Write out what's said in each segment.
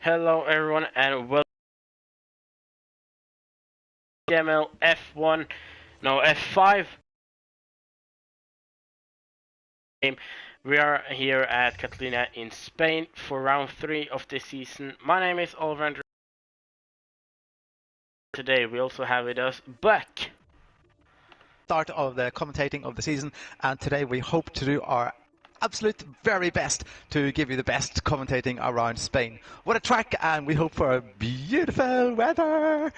Hello everyone and welcome to TTML F1, no F5 game. We are here at Catalunya in Spain for round 3 of this season. My name is Oliver and today we also have with us Buck. Start of the commentating of the season, and today we hope to do our absolute very best to give you the best commentating around Spain. What a track, and we hope for a beautiful weather.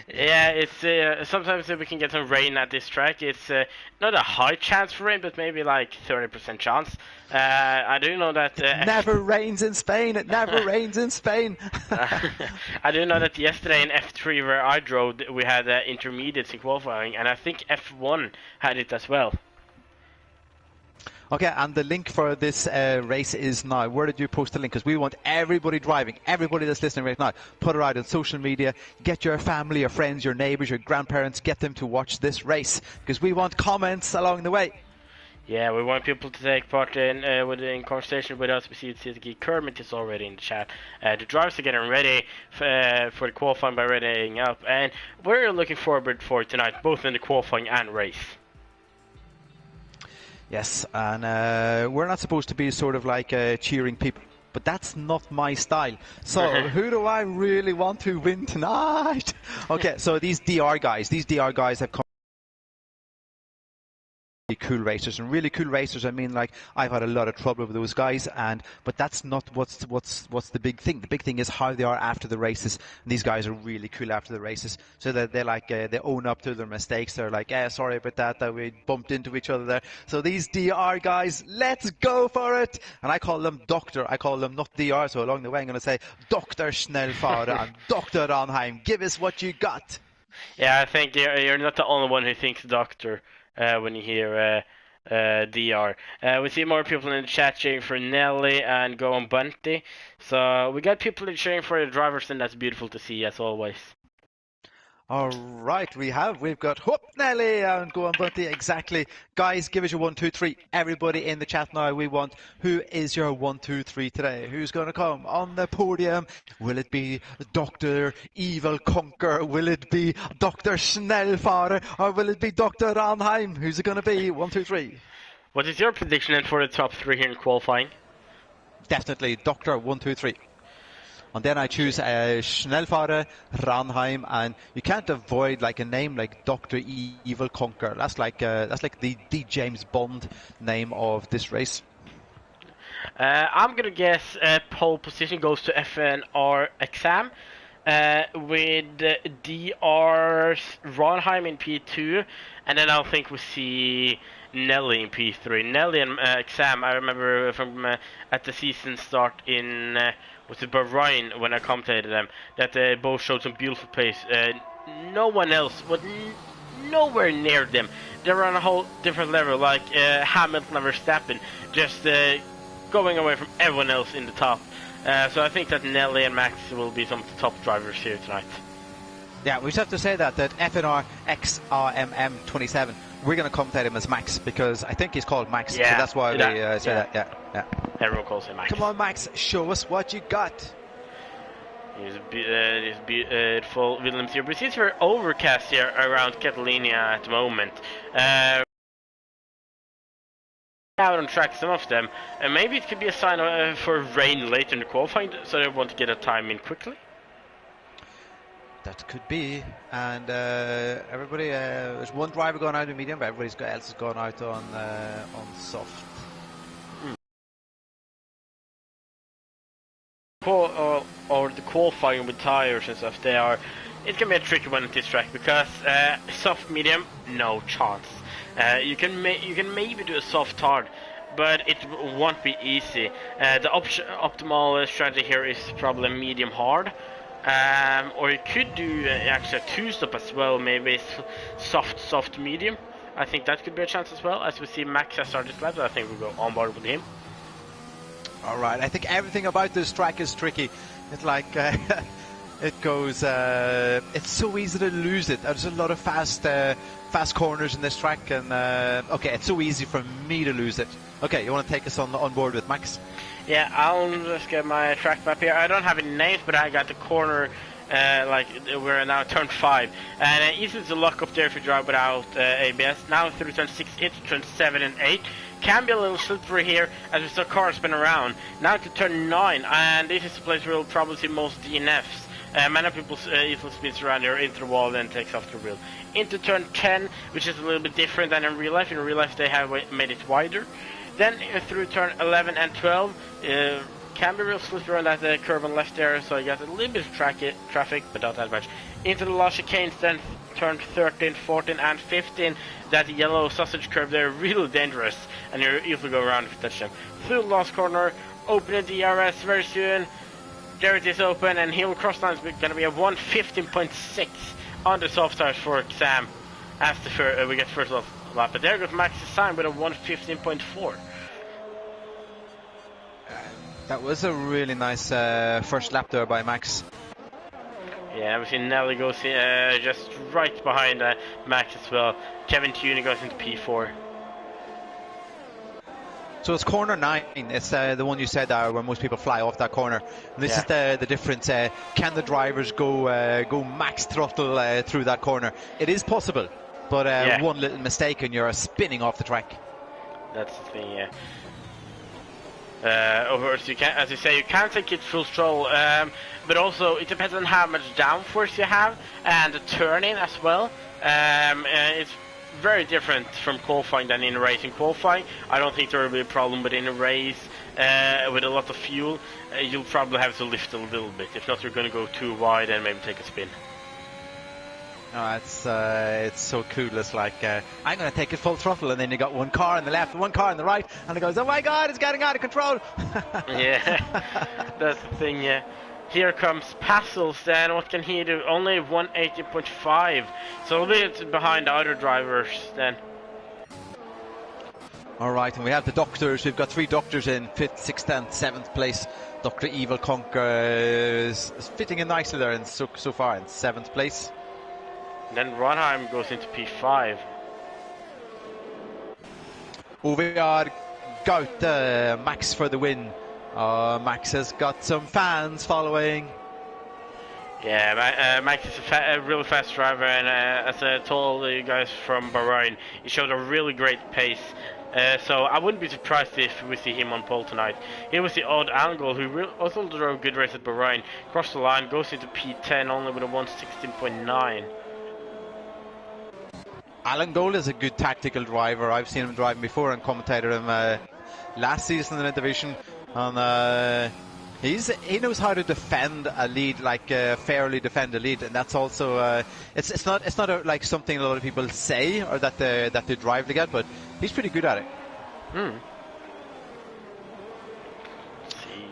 Yeah, it's sometimes we can get some rain at this track. It's not a high chance for rain, but maybe like 30% chance. I do know that it never rains in Spain. It never rains in Spain. I do know that yesterday in F3 where I drove, we had intermediates in qualifying, and I think F1 had it as well. Okay, and the link for this race is now. Where did you post the link? Because we want everybody driving, everybody that's listening right now, put it out on social media. Get your family, your friends, your neighbours, your grandparents, get them to watch this race. Because we want comments along the way. Yeah, we want people to take part in conversation with us. We see TTG Kermit is already in the chat. The drivers are getting ready for the qualifying by readying up. And we're looking forward for tonight, both in the qualifying and race. Yes, and we're not supposed to be sort of like cheering people, but that's not my style. So who do I really want to win tonight? Okay, so these DR guys have come. Cool racers, and really cool racers. I mean, like, I've had a lot of trouble with those guys, but that's not what's the big thing. The big thing is how they are after the races. And these guys are really cool after the races, so that they're like they own up to their mistakes. They're like, sorry about that we bumped into each other there. So these DR guys, let's go for it. And I call them Doctor. I call them not DR. So along the way, I'm going to say Dr. Schnellfahrer and Dr. Ranheim. Give us what you got. Yeah, I think you're not the only one who thinks Doctor. When you hear DR. We see more people in the chat cheering for Nelly and Go on Bunty. So we got people cheering for the drivers, and that's beautiful to see as always. All right, we've got Hope Nelly and Go on Bunty, exactly. Guys, give us your 1, 2, 3. Everybody in the chat now, we want who is your 1, 2, 3 today? Who's going to come on the podium? Will it be Dr. Evil Conquer? Will it be Dr. Schnellfahrer? Or will it be Dr. Ranheim? Who's it going to be? 1, 2, 3. What is your prediction for the top 3 here in qualifying? Definitely Dr. 1, 2, 3. And then I choose Schnellfahrer, Ranheim, and you can't avoid like a name like Dr. Evil Conquer. That's like the James Bond name of this race. I'm gonna guess pole position goes to FNR exam with DR Ranheim in P2, and then I think we see Nelly in P3. Nelly and exam. I remember from at the season start in. Was it Bahrain when I commentated them, that they both showed some beautiful pace. No one else was nowhere near them. They were on a whole different level, like Hamilton and Verstappen, just going away from everyone else in the top. So I think that Nelly and Max will be some of the top drivers here tonight. Yeah, we just have to say that FNR XRMM 27, we're going to commentate him as Max, because I think he's called Max, so that's why we say that. Yeah. Everyone calls him Max. Come on, Max, show us what you got. He's beautiful Williams here, but it's very overcast here around Catalunya at the moment. Out on track, some of them, and maybe it could be a sign for rain later in the qualifying, so they want to get a time in quickly. That could be, and everybody. There's one driver going out in medium, but everybody else is going out on soft. Or the qualifying with tires and stuff. It can be a tricky one at this track because soft medium, no chance. You can maybe do a soft hard, but it won't be easy. The optimal strategy here is probably medium hard. Or you could do actually a 2-stop as well, maybe soft medium. I think that could be a chance as well. As we see Max has started this lap, I think we'll go on board with him. Alright, I think everything about this track is tricky. It's like It goes. It's so easy to lose it. There's a lot of fast corners in this track, and okay, it's so easy for me to lose it. Okay, you want to take us on board with Max? Yeah, I'll just get my track map here. I don't have any names, but I got the corner. Like we're now turn 5, and easy to lock up there if you drive without ABS. Now through turn 6, into turn 7 and 8. Can be a little slippery here as we saw cars spin around. Now to turn 9, and this is the place where you'll probably see most DNFs. Many people easily spins around here into the wall, then takes off the wheel. Into turn 10, which is a little bit different than in real life. In real life, they have made it wider. Then through turn 11 and 12, can be real slippery around that curve on left there, so you got a little bit of traffic, but not that much. Into the last chicanes, then turn 13, 14, and 15. That yellow sausage curve there, really dangerous, and you're easily go around if you touch them. Through the last corner, opening DRS very soon. There it is open, and heel cross line is going to be a 1:15.6 on the soft tires for Sam as we get first lap. But there goes Max's time with a 1:15.4. That was a really nice first lap there by Max. Yeah, we see Nelly goes just right behind Max as well. Kevin Tuning goes into P4. So it's corner 9. It's the one you said there where most people fly off that corner. And this is the difference. Can the drivers go max throttle through that corner? It is possible, but one little mistake and you're spinning off the track. That's the thing, yeah. As you say, you can take it full throttle, but also it depends on how much downforce you have and the turning as well. It's very different from qualifying than in racing. Qualifying, I don't think there will be a problem, but in a race with a lot of fuel, you'll probably have to lift a little bit. If not, you're going to go too wide and maybe take a spin. Oh, it's so cool. It's like I'm going to take it full throttle, and then you got one car on the left, one car on the right, and it goes, oh my God, it's getting out of control. Yeah, that's the thing. Yeah. Here comes Passels, then what can he do? Only 180.5, so a bit behind the other drivers then. Alright, and we have the doctors. We've got 3 doctors in 5th, 6th and 7th place. Dr. Evil Conquer is fitting in nicely there so far in 7th place. Then Ronheim goes into P5. OVR Gout, Max for the win. Max has got some fans following. Yeah, Max is a really fast driver, and as I told you guys from Bahrain, he showed a really great pace. So I wouldn't be surprised if we see him on pole tonight. Here was the odd angle, who also drove a good race at Bahrain. Crossed the line, goes into P10 only with a 116.9. Alan Gold is a good tactical driver. I've seen him driving before and commentated him last season in the division. And he knows how to defend a lead, like fairly defend a lead, and that's also it's not like something a lot of people say or that they drive to get, but he's pretty good at it.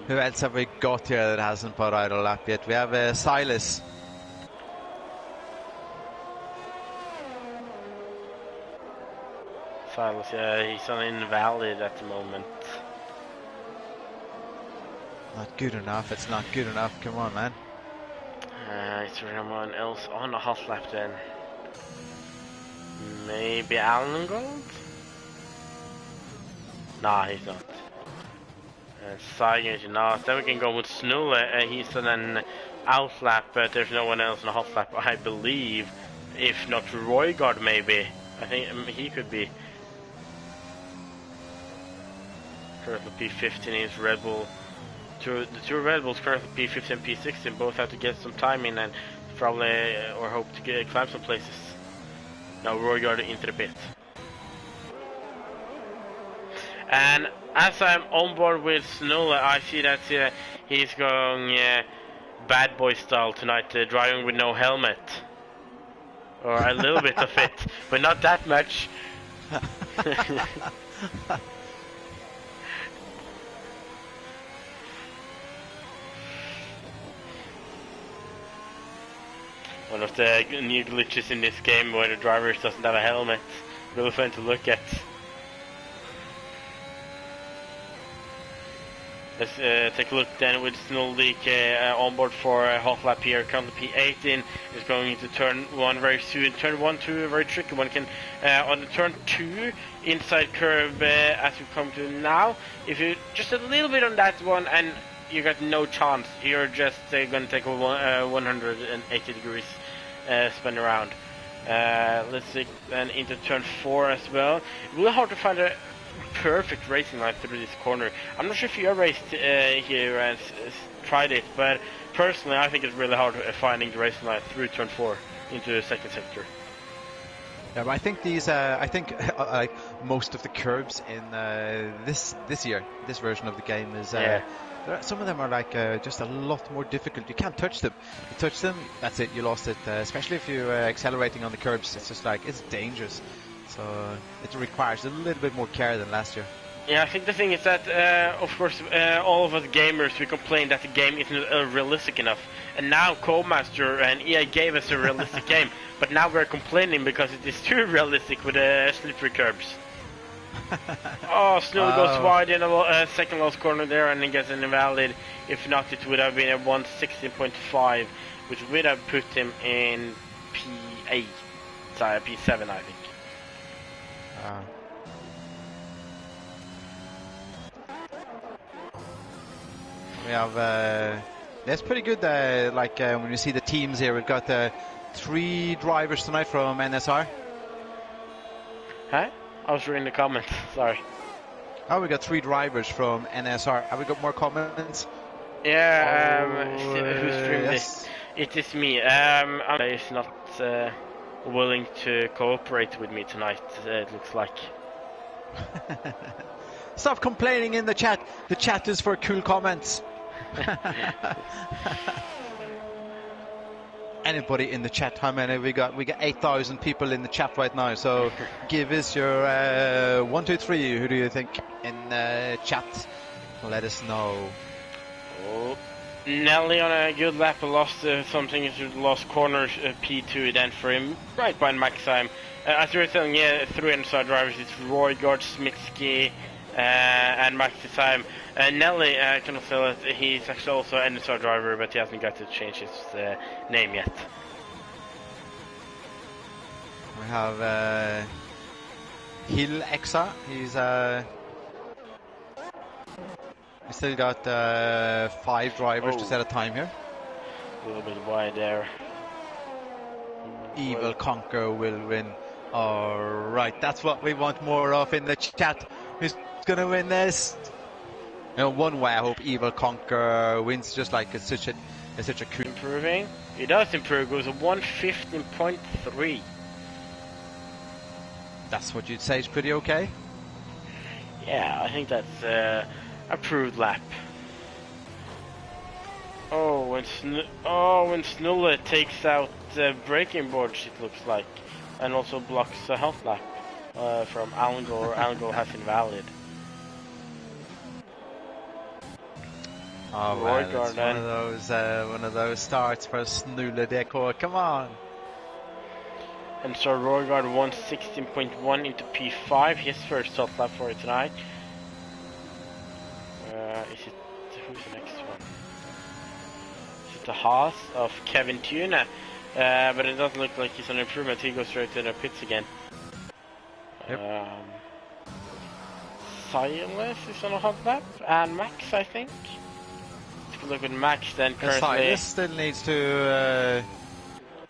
Who else have we got here that hasn't put out a lap yet? We have Silas. Silas, yeah, he's on invalid at the moment. Not good enough. It's not good enough. Come on, man. Is there anyone else on a hot lap then? Maybe Alan Gold? Nah, he's not. Sagan is not. Then we can go with Snula. He's on an out lap, but there's no one else on a hot lap, I believe. If not Roygard, maybe. I think he could be. Currently P15 is Red Bull. The two Red Bulls currently P15 and P16 both have to get some time in and probably or hope to climb some places. Now Roygard into the pit. And as I'm on board with Snula, I see that he's going bad boy style tonight, driving with no helmet. Or a little bit of it, but not that much. One of the new glitches in this game where the driver doesn't have a helmet. Really fun to look at. Let's take a look then with Snowleak on board for a half lap here. Currently P18 is going into turn 1 very soon. Turn 1 to a very tricky one. Can on the turn 2 inside curve as we come to now. If you just a little bit on that one and you got no chance, you're just going to take a 180 degrees spin around. Let's see then into turn 4 as well. Really hard to find a perfect racing line through this corner. I'm not sure if you have raced here and tried it, but personally I think it's really hard finding the racing line through turn 4 into the second sector. Yeah, but I think these, like most of the curbs in this version of the game is, some of them are like just a lot more difficult. You can't touch them. You touch them, that's it. You lost it. Especially if you're accelerating on the curbs, it's just like it's dangerous. So it requires a little bit more care than last year. Yeah, I think the thing is that, of course, all of us gamers, we complain that the game isn't realistic enough. And now Codemaster and EA gave us a realistic game, but now we're complaining because it is too realistic with slippery curbs. Oh, Snow goes wide in the second last corner there and then gets an invalid. If not, it would have been a 116.5, which would have put him in P8, sorry, P7, I think. We have that's pretty good. When you see the teams here, we've got 3 drivers tonight from NSR. Huh? I was reading the comments. Sorry. Oh, we got 3 drivers from NSR. Have we got more comments? Yeah. Who streamed this? It is me. Is not willing to cooperate with me tonight. It looks like. Stop complaining in the chat. The chat is for cool comments. Anybody in the chat? How many we got? We got 8,000 people in the chat right now. So give us your 1, 2, 3. Who do you think in chat? Let us know. Oh, Nelly on a good lap lost something into the last corner. P2 then for him right by Maxime. As we were saying, yeah, 3 inside drivers. It's Roygard, Smitsky, and Maxime. Nelly, can also tell that he's actually also an NSR driver, but he hasn't got to change his name yet. We have Hill Exa. We still got 5 drivers to set a time here. A little bit wide there. Evil Conquer will win. Alright, that's what we want more of in the chat. Who's going to win this? You know, one way I hope Evil Conquer wins, just like it's such a cool. Improving. He does improve. Goes to 115.3. That's what you'd say is pretty okay. Yeah, I think that's approved lap. When Snulla takes out the braking boards, it looks like, and also blocks a health lap from Alangol. Alangol has invalid. Oh man, it's one of those starts for Snulla Decor. Come on. And so Roygard 116.1 into P5, his first top lap for it tonight. Who's the next one? Is it the Haas of Kevin Tuna? But it doesn't look like he's an improvement. He goes straight to the pits again. Yep. Silas is on a hot lap, and Max, I think. Look at Max then currently. Silas still needs to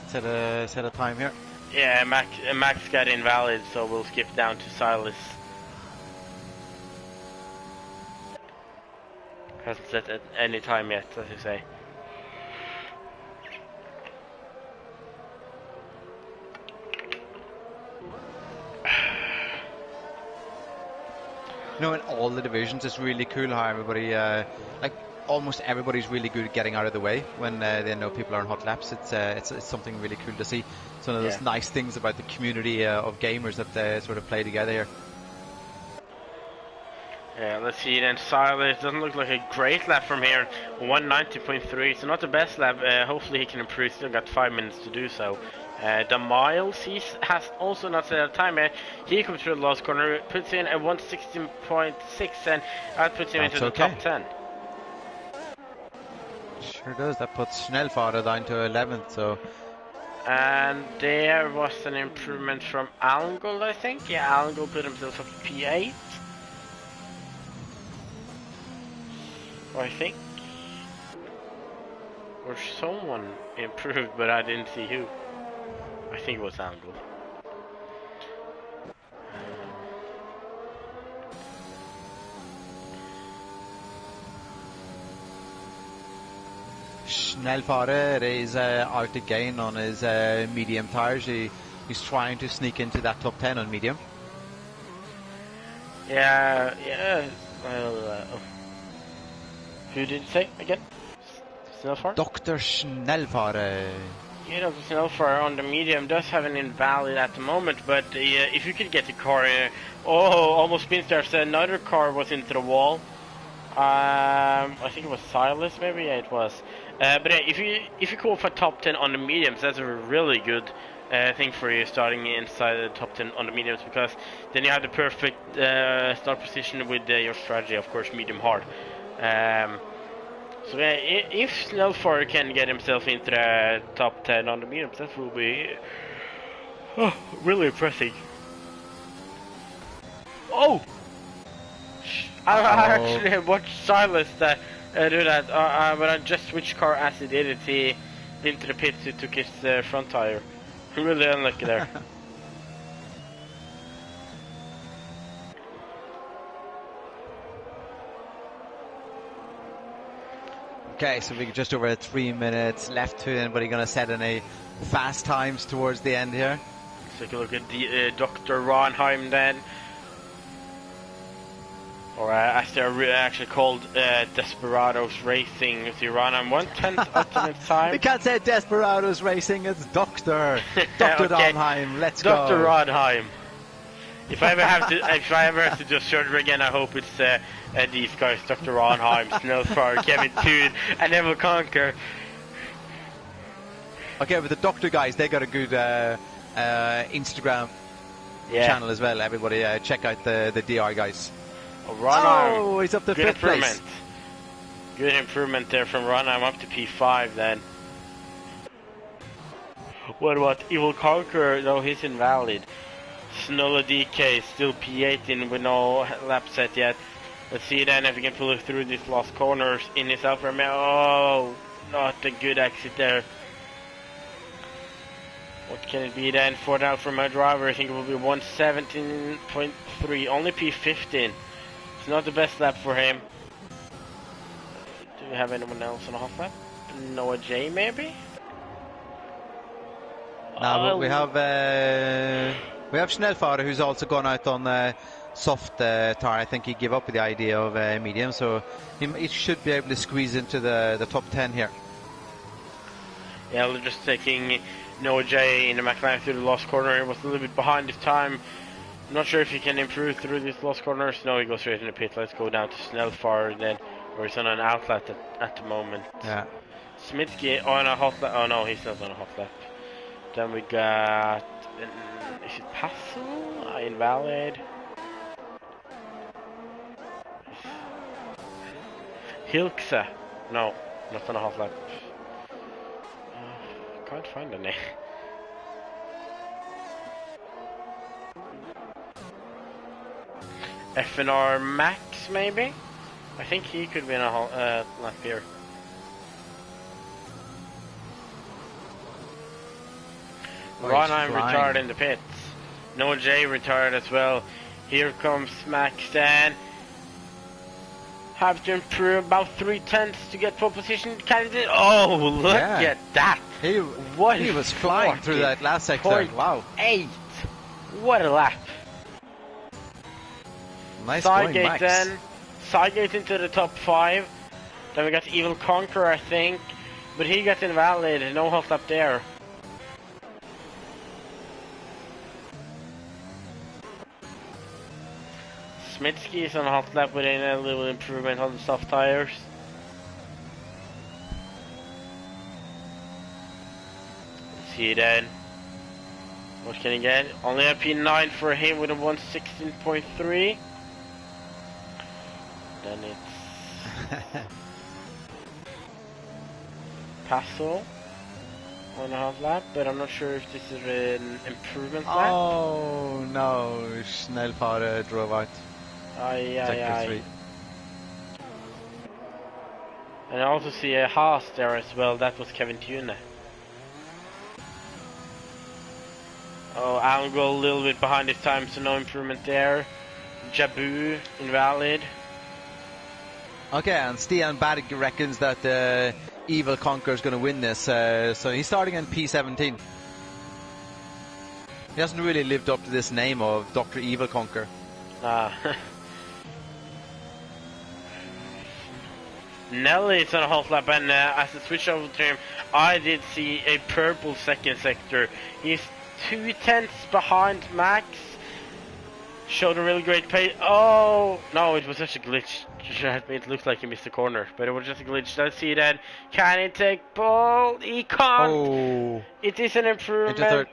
set a time here. Yeah, Max got invalid, so we'll skip down to Silas. Hasn't set at any time yet, as you say. You know, in all the divisions, it's really cool how everybody, almost everybody's really good at getting out of the way when they know people are on hot laps. It's something really cool to see. It's one of those nice things about the community of gamers that they sort of play together here. Yeah, let's see then. Silas doesn't look like a great lap from here. 190.3, so not the best lap. Hopefully he can improve. Still got 5 minutes to do so. The Miles, he has also not set a time yet. He comes through the last corner, puts in a 116.6, and that puts him into the top 10. Sure does. That puts Schnellfahrer down to 11th. So. And there was an improvement from Alngol, I think. Yeah, Alngol put himself up to P8. I think. Or someone improved, but I didn't see who. I think it was Alngol. Schnellfahrer is out again on his medium tires. He's trying to sneak into that top 10 on medium. Yeah. Well, who did it say again? Schnellfahrer? Dr. Schnellfahrer. Yeah, Dr. Schnellfahrer on the medium does have an invalid at the moment, but if you could get the car, almost spins there. So another car was into the wall. I think it was Silas, maybe. Yeah, it was. But yeah, if you go for top 10 on the mediums, that's a really good thing for you starting inside the top 10 on the mediums, because then you have the perfect start position with your strategy, of course, medium hard. So yeah, if Schnellfahrer can get himself into the top 10 on the mediums, that will be really impressive. Oh! I actually watched Silas do that, but I just switched car as he did it. He into the pits, he took his front tire. Really unlucky there. Okay, so we just over 3 minutes left to anybody going to set any fast times towards the end here. Let's take a look at the Dr. Ronheim then. Or as they're actually called, Desperados Racing. See, Ronheim 1/10 ultimate time. We can't say Desperados Racing, it's Dr. Dr. Okay. Ronheim, let's Dr. go. Dr. Ronheim. If I ever have to just search again, I hope it's these guys, Dr. Ronheim, Schnellfahrer, Kevin Toon, and Neville Conquer. Okay, but the Doctor guys, they got a good Instagram channel as well. Everybody check out the DR guys. Ronheim, he's up to 5th place. Good improvement there from Ronheim up to P5 then. What about Evil Conqueror? No, he's invalid. Snola DK still P8 in with no lap set yet. Let's see then if he can pull it through these lost corners in his Alfa Romeo. Oh, not a good exit there. What can it be then for the Alfa Romeo driver? I think it will be 117.3, only P15. It's not the best lap for him. Do we have anyone else on a hot lap? Noah J maybe? No, but we have Schnellfahrer, who's also gone out on soft tire. I think he gave up with the idea of medium, so he should be able to squeeze into the top 10 here. Yeah, we're just taking Noah J in the McLaren through the lost corner. He was a little bit behind this time. I'm not sure if he can improve through these lost corners. No, he goes straight in the pit. Let's go down to Schnellfahrer then, where he's on an outlet at the moment. Yeah. Smitsky on a hot lap. Oh no, he's not on a hot lap. Then we got... is it Passel? Invalid. Hilkse. No, not on a hot lap. Can't find the name. FNR Max, maybe? I think he could be in a lap here. Ronheim retired in the pits. Noah J retired as well. Here comes Max then. Have to improve about 3/10 to get pole position. Candidate. Oh, look at that! He was flying through that last sector. Wow. 8. What a lap. Nice going, Sidegate then. Sidegate into the top 5. Then we got Evil Conqueror, I think. But he got invalid. No hot lap there. Smitsky is on a hot lap with a little improvement on the soft tires. Let's see then. What can he get? Only a P9 for him with a 116.3. Then it's... Paso. 1.5 lap, but I'm not sure if this is an improvement lap. Oh no, Schnellfahrer drove out. Sector 3. And I also see a Haas there as well. That was Kevin Tune. Oh, Algo a little bit behind his time, so no improvement there. Jabu, invalid. Okay, and Stian Badig reckons that Evil Conquer is going to win this, so he's starting in P17. He hasn't really lived up to this name of Dr. Evil Conquer. Nelly is on a half lap, and as I switch over to him, I did see a purple second sector. He's 2/10 behind Max. Showed a really great pace. Oh no, it was just a glitch. It looks like he missed the corner, but it was just a glitch. Let's see that. Can he take pole? He can't. Oh, it is an improvement.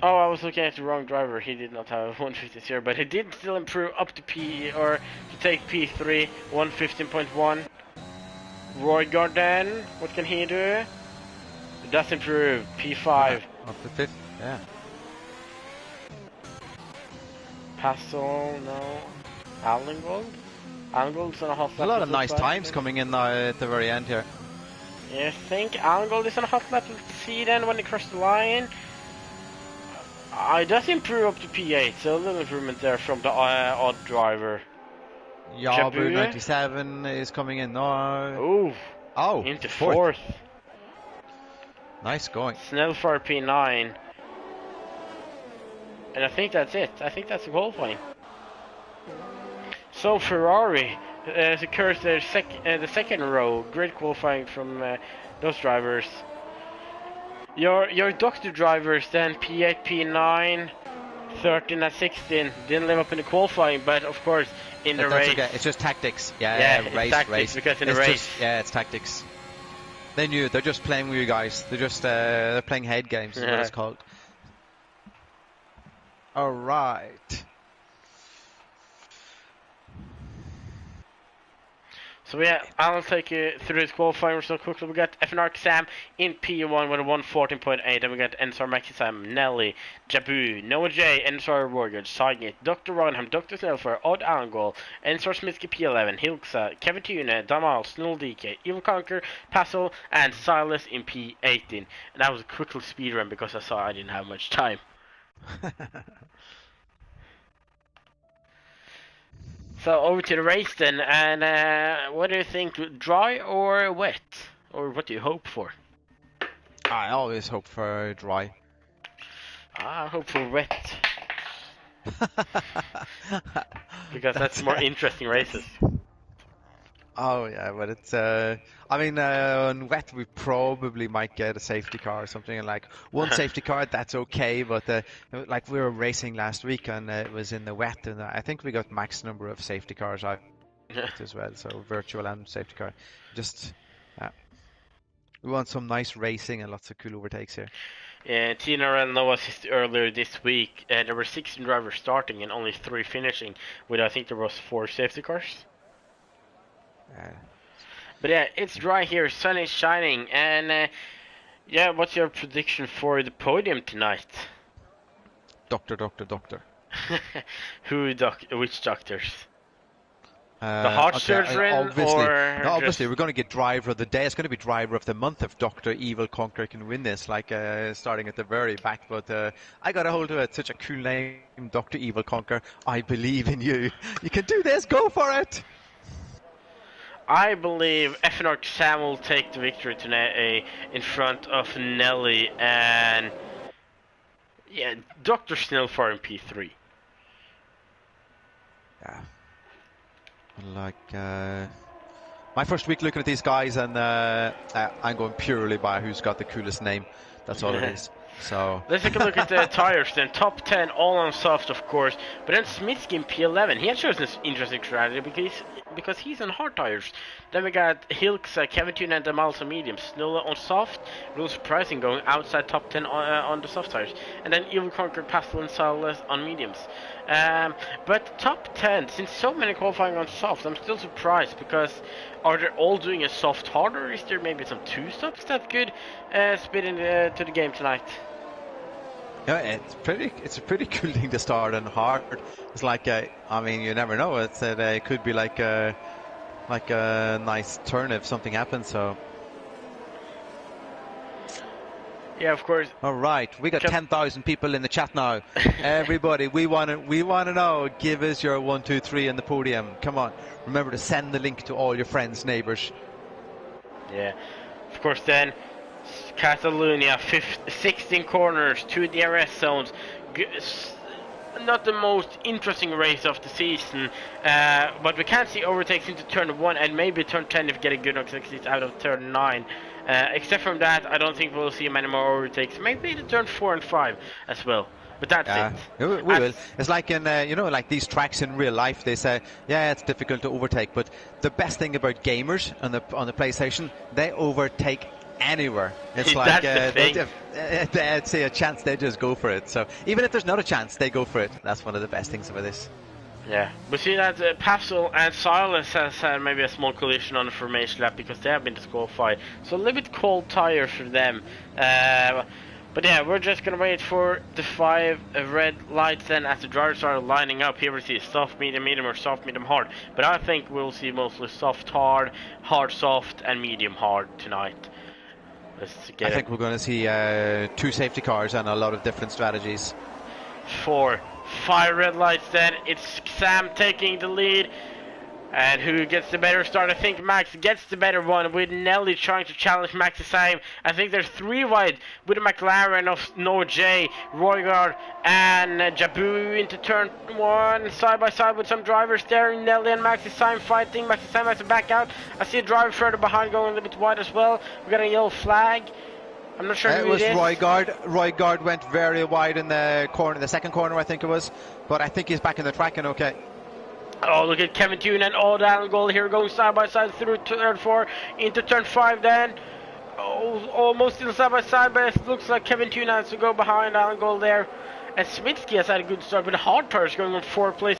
Oh, I was looking at the wrong driver. He did not have 150, but he did still improve up to P, or to take P3, 115.1. Roy Garden, what can he do? It does improve, P5. Up to 5th, yeah. Paso, no. Allengold? Allengold's on a hot lap. A lot of nice times coming in at the very end here. Yeah, I think Allengold is on a hot lap. Let's see then when they cross the line. It does improve up to P8, so a little improvement there from the odd driver. Yabu 97 is coming in now. Ooh. Oh, into 4th. Nice going. Snellfar P9. And I think that's it. I think that's the qualifying. So Ferrari secures the second row. Great qualifying from those drivers. Your doctor drivers then P8, P9, 13 and 16 didn't live up in the qualifying, but of course in the race. Okay. It's just tactics. Race. Because in the race. It's tactics. They knew. They're just playing with you guys. They're just they're playing head games. Is what it's called. All right. So yeah, I'll take you through his qualifying so quickly. We got FNR Sam in P1 with a 114.8, and we got Ensar Maxisam, Nelly, Jabu, Noah J, Ensar Warrior, Saigit, Dr. Ronham, Dr. Snellfer, Odd Angol, Ensar Smitsky P11, Hilksa, Kevin Tune, Damal, Snull DK, Evil Conquer, Paso, and Silas in P18. And that was a quick speed run because I saw I didn't have much time. So over to the race then, and what do you think, dry or wet? Or what do you hope for? I always hope for dry. I hope for wet. Because that's more interesting races. Oh yeah, but it's I mean on wet we probably might get a safety car or something, and like one safety car that's okay, but like we were racing last week and it was in the wet, and I think we got max number of safety cars out as well, so virtual and safety car. Just we want some nice racing and lots of cool overtakes here. Yeah, Tina ran Noah assist earlier this week. There were 16 drivers starting and only 3 finishing, with I think there was 4 safety cars. But yeah, it's dry here, sun is shining, and yeah, what's your prediction for the podium tonight? Doctor. Which doctors? The heart surgeon, obviously we're going to get driver of the day. It's going to be driver of the month if Dr. Evil Conquer can win this, like starting at the very back. But I got a hold of it. Such a cool name, Dr. Evil Conquer. I believe in you. You can do this. Go for it. I believe FNR Sam will take the victory tonight in front of Nelly and yeah, Dr. Snellfar in P3. Yeah. Like my first week looking at these guys, and I'm going purely by who's got the coolest name. That's all it is. So let's take a look at the tires then. Top 10 all on soft, of course, but then Smitsky in P11, he had chosen this interesting strategy because he's on hard tires. Then we got Hilks, Kevin Tune and Damal on medium, Snola on soft, real surprising going outside top 10 on the soft tires, and then Evil Conquer, Pastel and Silas on mediums. But top 10, since so many qualifying on soft, I'm still surprised because are they all doing a soft hard, or is there maybe some two stops that could spit into the game tonight? yeah, it's a pretty cool thing to start on hard. It's like I mean, you never know. It could be like a nice turn if something happens. So yeah, of course. all right, we got 10,000 people in the chat now. Everybody, we want to know. Give us your 1, 2, 3 in the podium. Come on, remember to send the link to all your friends, neighbors. Yeah, of course. Then Catalonia, 16 corners, 2 DRS zones. Not the most interesting race of the season, but we can see overtakes into turn 1 and maybe turn 10 if getting good exits out of turn 9. Except from that, I don't think we'll see many more overtakes. Maybe the turn 4 and 5 as well. But that's it. We will. It's like in like these tracks in real life. They say, yeah, it's difficult to overtake, but the best thing about gamers on the PlayStation, they overtake anywhere. It's like they'd see a chance, they just go for it. So even if there's not a chance, they go for it. That's one of the best things about this. Yeah, we see that Pastel and Silas has had maybe a small collision on the formation lap because they have been disqualified. So a little bit cold tires for them. But yeah, we're just gonna wait for the 5 red lights then as the drivers are lining up. Here we see soft, medium, medium, or soft, medium, hard. But I think we'll see mostly soft, hard, hard, soft, and medium, hard tonight. I think we're going to see 2 safety cars and a lot of different strategies. 4, 5 red lights then. It's Sam taking the lead. And who gets the better start? I think Max gets the better one with Nelly trying to challenge Max's time. I think there's 3 wide with a McLaren of Noah J, Roygard, and Jabu into turn 1. Side by side with some drivers there. Nelly and Max's time fighting. Max's time has to back out. I see a driver further behind going a little bit wide as well. We got a yellow flag. I'm not sure who it is. It was Roygard. Roygard went very wide in the corner, the second corner I think it was. But I think he's back in the track and okay. Oh, look at Kevin Tune and Old Allen Gold here going side by side through turn 4 into turn 5 then. Oh, almost still side by side, but it looks like Kevin Tune has to go behind Allen Gold there. And Smitsky has had a good start, but the hard tires going on 4th place.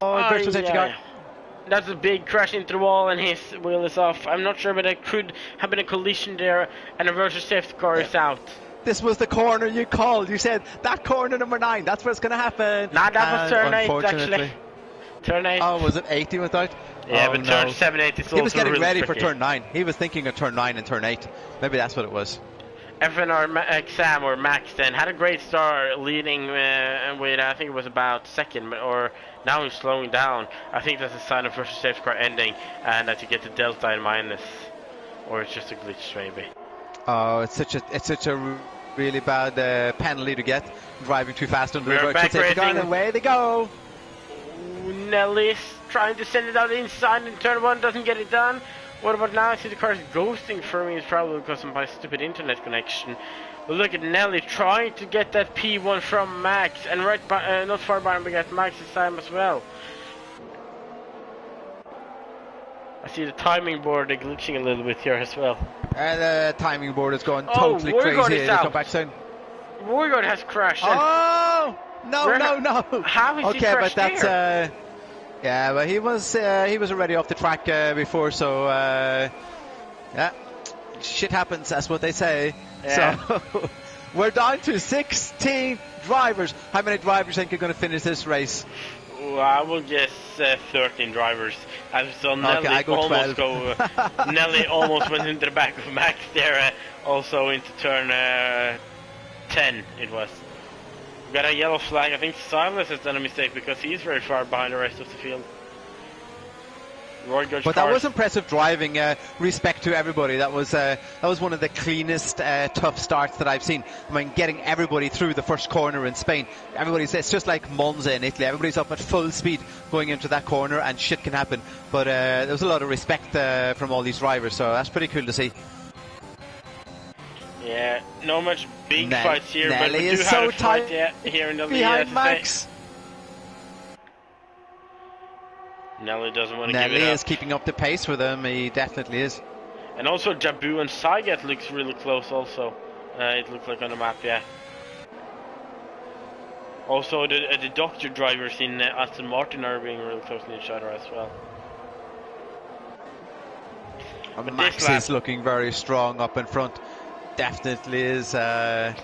That's a big crash into the wall and his wheel is off. I'm not sure, but there could have been a collision there and a versus safety car is out. This was the corner you called. You said, that corner number 9, that's where it's going to happen. Nah, that was turn 8 actually. Turn 8. Oh, was it 8 he went out? Yeah, but turn 7, 8 is also he was getting really ready tricky. for turn 9. He was thinking of turn 9 and turn 8. Maybe that's what it was. FNR Sam or Max then had a great start leading with I think it was about second, or now he's slowing down. I think that's a sign of versus safety car ending and that you get the delta in minus, or it's just a glitch maybe. Oh, it's such a really bad penalty to get, driving too fast under the virtual safety car, and away they go. Nelly's trying to send it out inside in turn 1, doesn't get it done. What about now? I see the car's ghosting for me. It's probably because of my stupid internet connection. But look at Nelly trying to get that P1 from Max, and right by, not far behind, we got Max's time as well. I see the timing board glitching a little bit here as well. And the timing board is going totally crazy. Come back soon. Roygard has crashed. Oh! No. How is he crashed? Okay, but that's yeah, but he was already off the track before, so yeah, shit happens. That's what they say. Yeah. So we're down to 16 drivers. How many drivers think are going to finish this race? Well, I will guess 13 drivers. I saw Nelly almost 12. Nelly almost went into the back of Max there. Also into turn 10 it was. Got a yellow flag. I think Silas has done a mistake because he's very far behind the rest of the field. But that was impressive driving. Respect to everybody. That was one of the cleanest, tough starts that I've seen. I mean, getting everybody through the first corner in Spain. It's just like Monza in Italy. Everybody's up at full speed going into that corner, and shit can happen. But there was a lot of respect from all these drivers, so that's pretty cool to see. Yeah, no much big fights here, but Nelly we do is have so a fight tight here in the lead. behind Max. Nelly doesn't want to give it Nelly up. is keeping up the pace with him. He definitely is. And also Jabu and Saiget looks really close also. It looks like on the map, yeah. Also the Doctor drivers in Aston Martin are being really close to each other as well. But Max is looking very strong up in front. Definitely is. But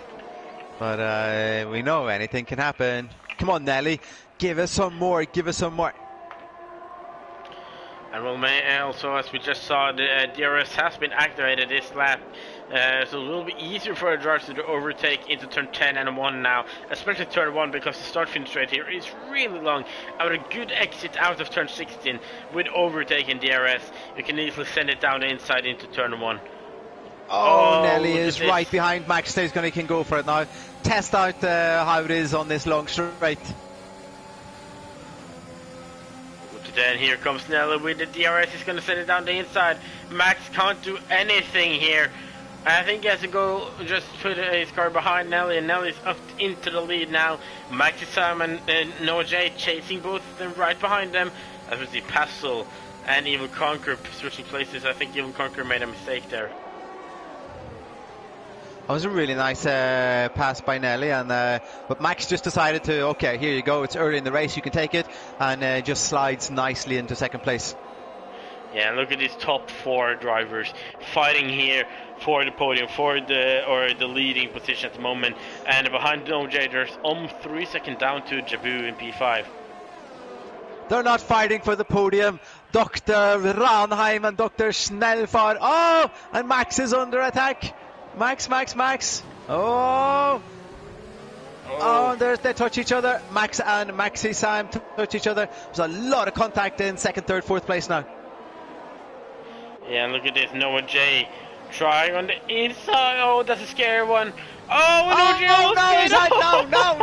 we know anything can happen. Come on, Nelly. Give us some more. Give us some more. And well, also, as we just saw, the DRS has been activated this lap, so it will be easier for a driver to overtake into turn 10 and 1 now, especially turn 1, because the start-finish rate here is really long. And with a good exit out of turn 16 with overtaking DRS, you can easily send it down the inside into turn 1. Oh, Nelly is right behind Max. He's going to go for it now. Test out how it is on this long straight. Then here comes Nelly with the DRS. He's going to send it down the inside. Max can't do anything here. I think he has to go just put his car behind Nelly, and Nelly's up into the lead now. Max Simon and Noah J chasing both of them right behind them. As we see Passel and Evil Conquer switching places. I think Evil Conquer made a mistake there. That was a really nice pass by Nelly, and but Max just decided to, okay, here you go, it's early in the race, you can take it, and just slides nicely into second place. Yeah, look at these top 4 drivers fighting here for the podium, for the leading position at the moment, and behind OJ there's 3 seconds down to Jabu in P5. They're not fighting for the podium. Dr. Ranheim and Dr. Schnellfahrt. Oh, and Max is under attack. Max. Oh, they touch each other. Max and Maxi Sam touch each other. There's a lot of contact in second, third, fourth place now. Yeah, look at this. Noah J trying on the inside. Oh, that's a scary one. Oh,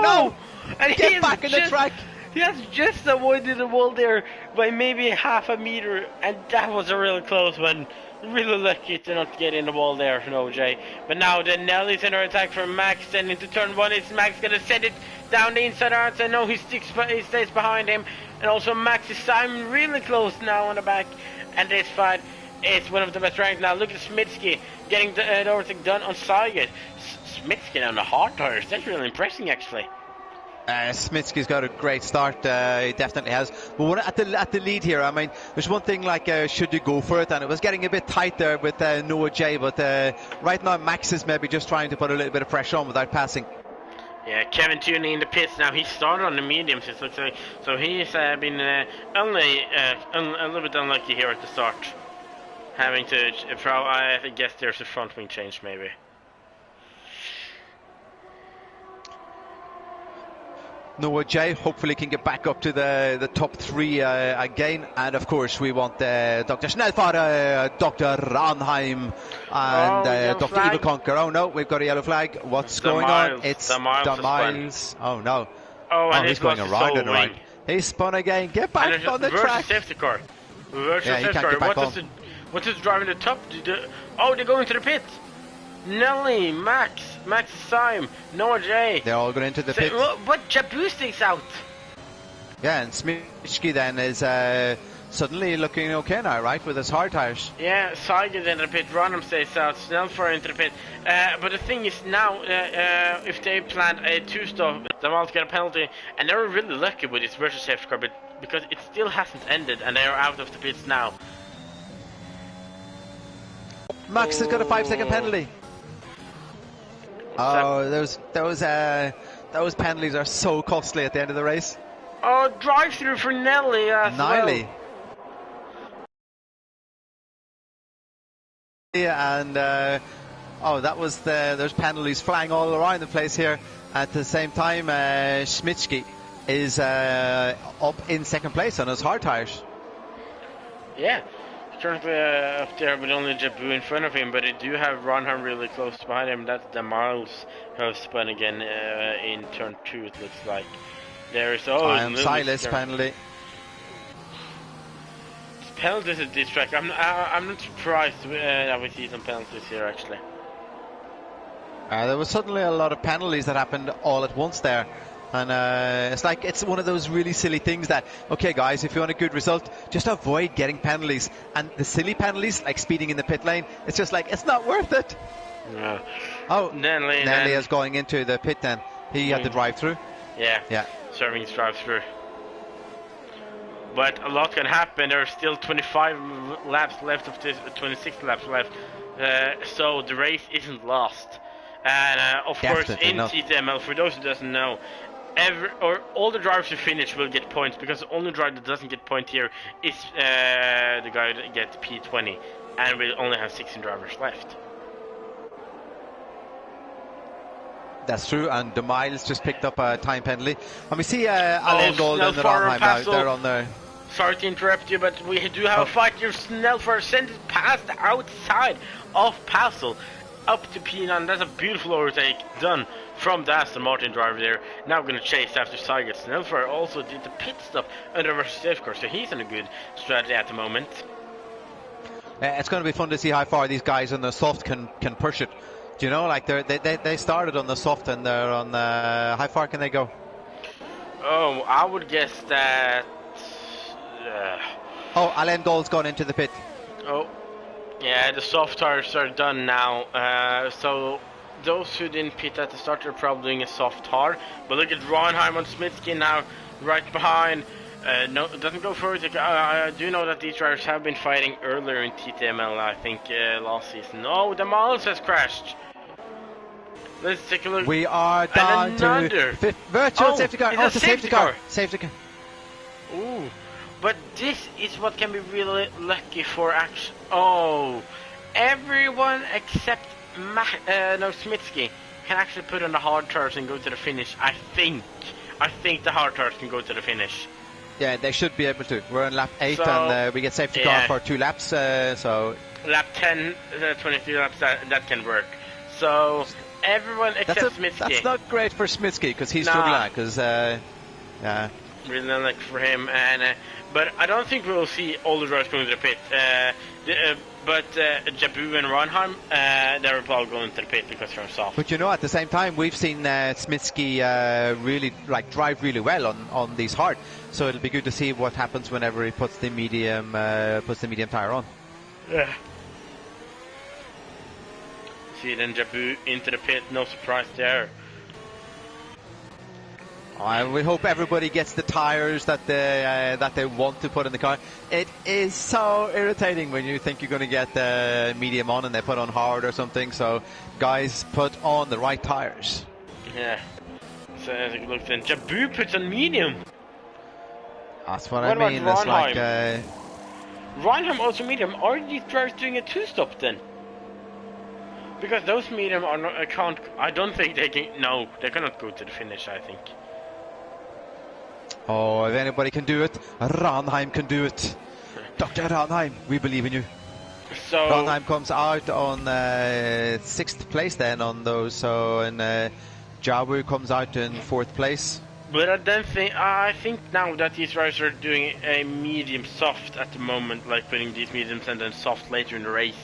no. And get back in the track. He has just avoided the wall there by maybe half a meter, and that was a really close one. Really lucky to not get in the wall there for OJ. But now the Nelly's under attack from Max, and into turn 1 is Max gonna send it down the inside outside. No, he stays behind him. And also Max is Simon really close now on the back. And this fight is one of the best ranked now. Look at Smitsky getting the overtake done on Saiget. Smitsky on the hard tires. That's really impressive actually. Smitsky's got a great start, he definitely has. But at the lead here, I mean, there's one thing like, should you go for it? And it was getting a bit tight there with Noah J, but right now Max is maybe just trying to put a little bit of pressure on without passing. Yeah, Kevin Tooney in the pits now. He started on the mediums, it looks like. So he's been only a little bit unlucky here at the start. Having to, I guess there's a front wing change maybe. Noah J hopefully can get back up to the top 3 again, and of course we want Dr. Schnellfahrt, Dr. Ranheim, and Dr. Evil Conquer. Oh no, we've got a yellow flag. What's going on? It's the Miles. Oh no. Oh, and he's going around and around. He spun again. Get back on the track. Safety car. Yeah, he can't get back on. What's this driving the top? They're going to the pit. Nelly, Max Sim, Noah J. They're all going into the pit. But Jabu sticks out. Yeah, and Smitsky then is suddenly looking okay now, right, with his hard tires. Yeah, Saiget into the pit, Ranham stays out, Snellford into the pit. But the thing is now, if they planned a 2-stop, they might get a penalty, and they're really lucky with this virtual safety car, but because it still hasn't ended, and they are out of the pits now. Max has got a 5-second penalty. Oh, those penalties are so costly at the end of the race. Oh, drive-through for Nelly as well. Yeah, and that was there's penalties flying all around the place here. At the same time, Smitsky is up in second place on his hard tires. Yeah. Currently up there with only Jabu in front of him, but they do have Ranham really close behind him. That's the Miles who have spun again in turn 2, it looks like. There's Silas penalty. Penalties at this track. I'm not surprised that we see some penalties here actually. There was suddenly a lot of penalties that happened all at once there. And it's one of those really silly things that, okay guys, if you want a good result, just avoid getting penalties. And the silly penalties, like speeding in the pit lane, it's just like, it's not worth it. Yeah. Oh, Nelly is going into the pit then. He had to drive through. Yeah. Serving his drive through. But a lot can happen. There are still 25 laps left of this, 26 laps left. So the race isn't lost. And of course, in TTML, for those who doesn't know, all the drivers who finish will get points, because the only driver that doesn't get point here is the guy that gets P20, and we only have 16 drivers left. That's true, and the Miles just picked up a time penalty. And we see Alain Gold and Ronheim now. They're on there. Sorry to interrupt you, but we do have a fight here. Snellfire sent it past the outside of Passel up to P9. That's a beautiful overtake done from the Aston Martin driver there. Now going to chase after Saigat. Snellfire also did the pit stop under versus safety car, so he's in a good strategy at the moment. It's going to be fun to see how far these guys on the soft can push it. Do you know, like they started on the soft and they're on the... How far can they go? Oh, I would guess that... Oh, Alain Gold's gone into the pit. Oh, yeah, the soft tires are done now. So those who didn't pit at the start are probably doing a soft hard. But look at Ronheim on Smitsky now, right behind. No, it doesn't go further. I do know that these drivers have been fighting earlier in TTML, I think, last season. Oh, the Miles has crashed. Let's take a look. We are down to virtual safety car. It's a safety car. Safety car. Ooh. But this is what can be really lucky for action. Oh, everyone except Smitsky can actually put on the hard tires and go to the finish. I think the hard tires can go to the finish. Yeah, they should be able to. We're on lap 8 and we get safety car for 2 laps. So lap 10, 23 laps, that can work. So everyone except Smitsky. That's not great for Smitsky because he's struggling. Because yeah. Really not like for him, and but I don't think we'll see all the drivers going to the pit. But Jabu and Ronheim, they're all going to the pit because they're soft. But you know, at the same time, we've seen Smitsky really drive really well on these hard. So it'll be good to see what happens whenever he puts the medium tire on. Yeah. See then Jabu into the pit, no surprise there. We hope everybody gets the tires that they want to put in the car. It is so irritating when you think you're going to get the medium on and they put on hard or something. So guys, put on the right tires. Yeah. So as it looks, then Jabu puts on medium. That's what I mean. It's like Ronheim also medium. Are these drivers doing a 2-stop then? Because those medium are not. I don't think they can. No, they cannot go to the finish, I think. Oh, if anybody can do it, Ronheim can do it. Dr. Ronheim, we believe in you. So Ronheim comes out on 6th place then on those. So and Jabu comes out in 4th place. But I think now that these drivers are doing a medium soft at the moment, like putting these mediums and then soft later in the race.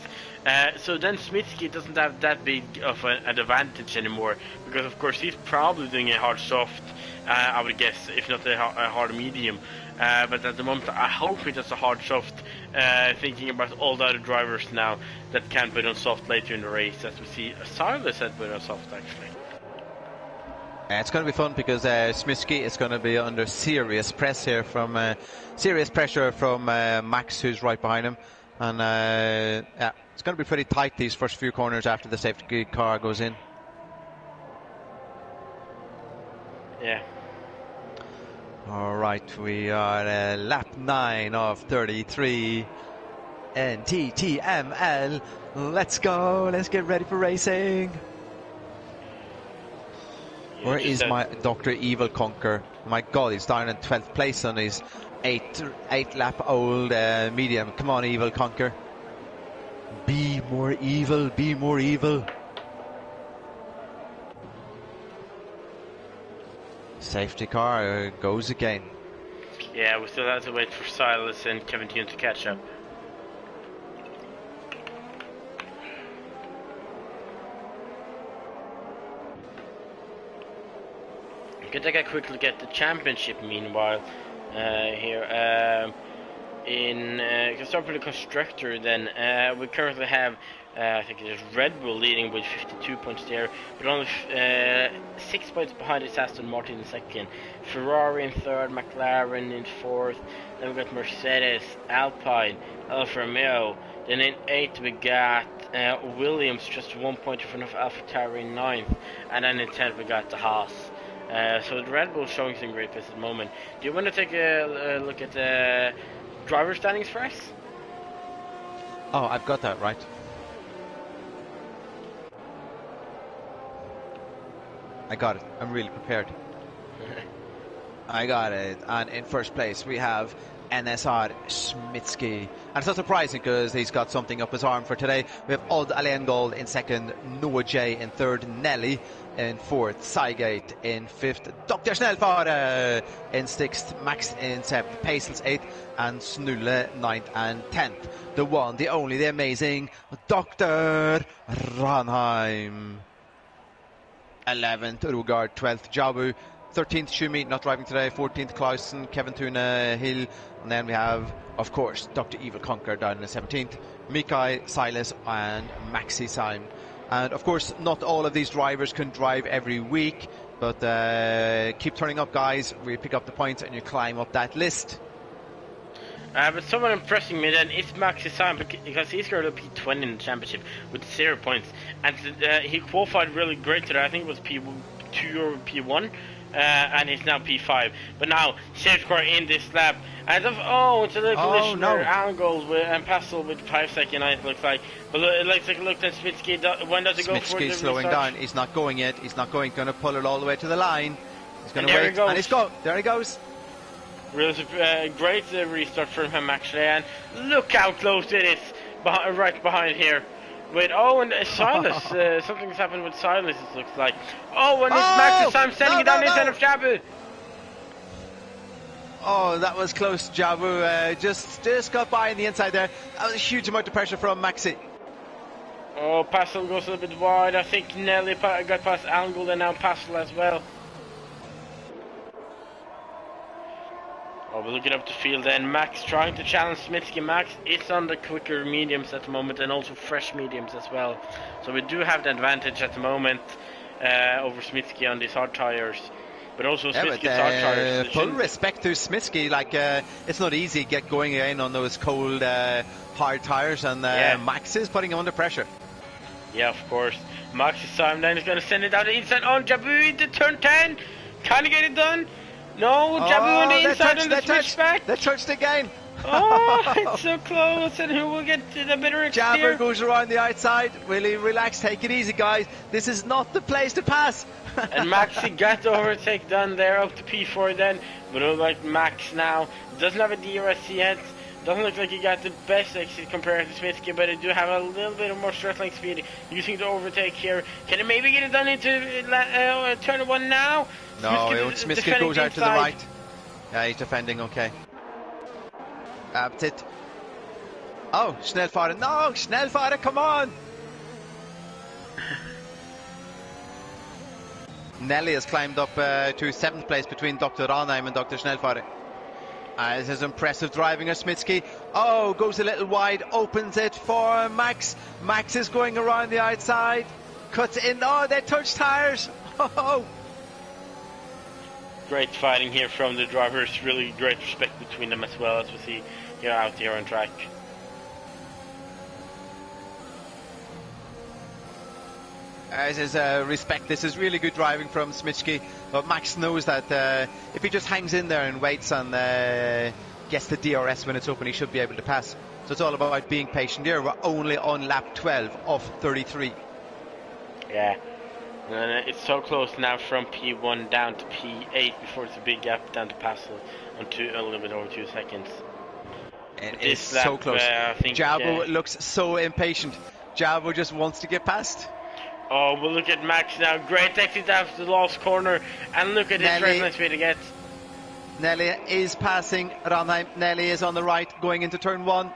So then Smitsky doesn't have that big of an advantage anymore, because of course he's probably doing a hard soft, I would guess, if not a hard medium. But at the moment I hope he does a hard soft, thinking about all the other drivers now that can put on soft later in the race, as we see Silas had put on soft actually. It's going to be fun because Smitsky is going to be under serious press here from serious pressure from Max, who's right behind him, and yeah, it's going to be pretty tight these first few corners after the safety car goes in. Yeah. All right, we are lap 9 of 33 in TTML. Let's go. Let's get ready for racing. Where is my Dr. Evil Conquer? My God, he's down in 12th place on his 8 lap old medium. Come on, Evil Conquer. Be more evil, be more evil. Safety car goes again. Yeah, we still have to wait for Silas and Kevin Tune to catch up. Gonna take a quick look at the championship meanwhile here. You can start with the constructor then. We currently have, I think it is Red Bull leading with 52 points there, but only 6 points behind is Aston Martin in second. Ferrari in third, McLaren in fourth, then we got Mercedes, Alpine, Alfa Romeo. Then in eighth we got Williams, just 1 point in front of AlphaTauri in ninth, and then in 10th we got the Haas. So the Red Bull showing some great pace at the moment. Do you want to take a look at the driver standings for us? Oh, I've got that right. I got it. I'm really prepared. I got it. And in first place we have NSR Smitsky. And it's not surprising because he's got something up his arm for today. We have Odd Alengold in second, Noah J in third, Nelly in fourth, Sygate in fifth, Dr. Snellfare in sixth, Max in seventh, Pacels eighth, and Snulle ninth and 10th. The one, the only, the amazing Dr. Ranheim. 11th, Rugard, 12th, Jabu, 13th, Schumi, not driving today, 14th, Clausen, Kevin Tuna, Hill, and then we have, of course, Dr. Evil Conquer down in the 17th, Mikai, Silas, and Maxi Syme. And of course, not all of these drivers can drive every week, but keep turning up, guys. We pick up the points and you climb up that list. But someone impressing me then is Maxi Syme, because he's got a P20 in the championship with 0 points, and he qualified really great today. I think it was P2 or P1, and he's now P5. But now safe car in this lap, and it's a little collision there. Angle and Passel with 5 seconds. It looks like, but it looks like then Smitsky. When does he go for the slowing restart? down. He's not going yet. He's not going. Going to pull it all the way to the line. He's going to wait, and he's go. There he goes. Really great restart from him actually, and look how close it is, right behind here. Wait, and Silas, something's happened with Silas it looks like. And it's Maxi Syme sending it down inside of Jabu. Oh, that was close, Jabu, just got by on the inside there. That was a huge amount of pressure from Maxi. Oh, Passel goes a little bit wide. I think Nelly got past Angle and now Passel as well. We're looking up the field then. Max trying to challenge Smitsky. Max is on the quicker mediums at the moment and also fresh mediums as well. So we do have the advantage at the moment over Smitsky on these hard tires. But also Smitsky's hard tires. Full respect to Smitsky. Like, it's not easy to get going in on those cold, hard tires. And Max is putting him under pressure. Yeah, of course. Maxi Syme then is going to send it out the inside on Jabu into turn 10. Can he get it done? No, Jabu on the inside and the switchback. They touched again. It's so close, and who will get the better exterior? Jabu goes around the outside. Will he relax? Take it easy, guys. This is not the place to pass. And Maxi got the overtake done there up to P4 then. But it looks like Max now doesn't have a DRS yet. Doesn't look like he got the best exit compared to Smitsky, but he do have a little bit of more throttling speed using the overtake here. Can he maybe get it done into turn 1 now? No, Smitsky goes out to the right. Yeah, he's defending okay. That's it. Oh, Schnellfahrer. No, Schnellfahrer, come on! Nelly has climbed up to 7th place between Dr. Ranheim and Dr. Schnellfahrer. This is impressive driving of Smitsky. Goes a little wide, opens it for Max. Max is going around the outside, cuts in. They touch tires. Great fighting here from the drivers. Really great respect between them as well, as we see here out here on track. This is respect. This is really good driving from Smitsky. But Max knows that if he just hangs in there and waits and gets the DRS when it's open, he should be able to pass. So it's all about being patient here. We're only on lap 12 of 33. Yeah. And it's so close now from P1 down to P8 before it's a big gap down to Passel on a little bit over 2 seconds. It is so close. Jabu looks so impatient. Jabu just wants to get past. We'll look at Max now. Great exit after the last corner. And look at this reference speed he gets. Nelly is passing Ranheim. Nelly is on the right going into turn 1.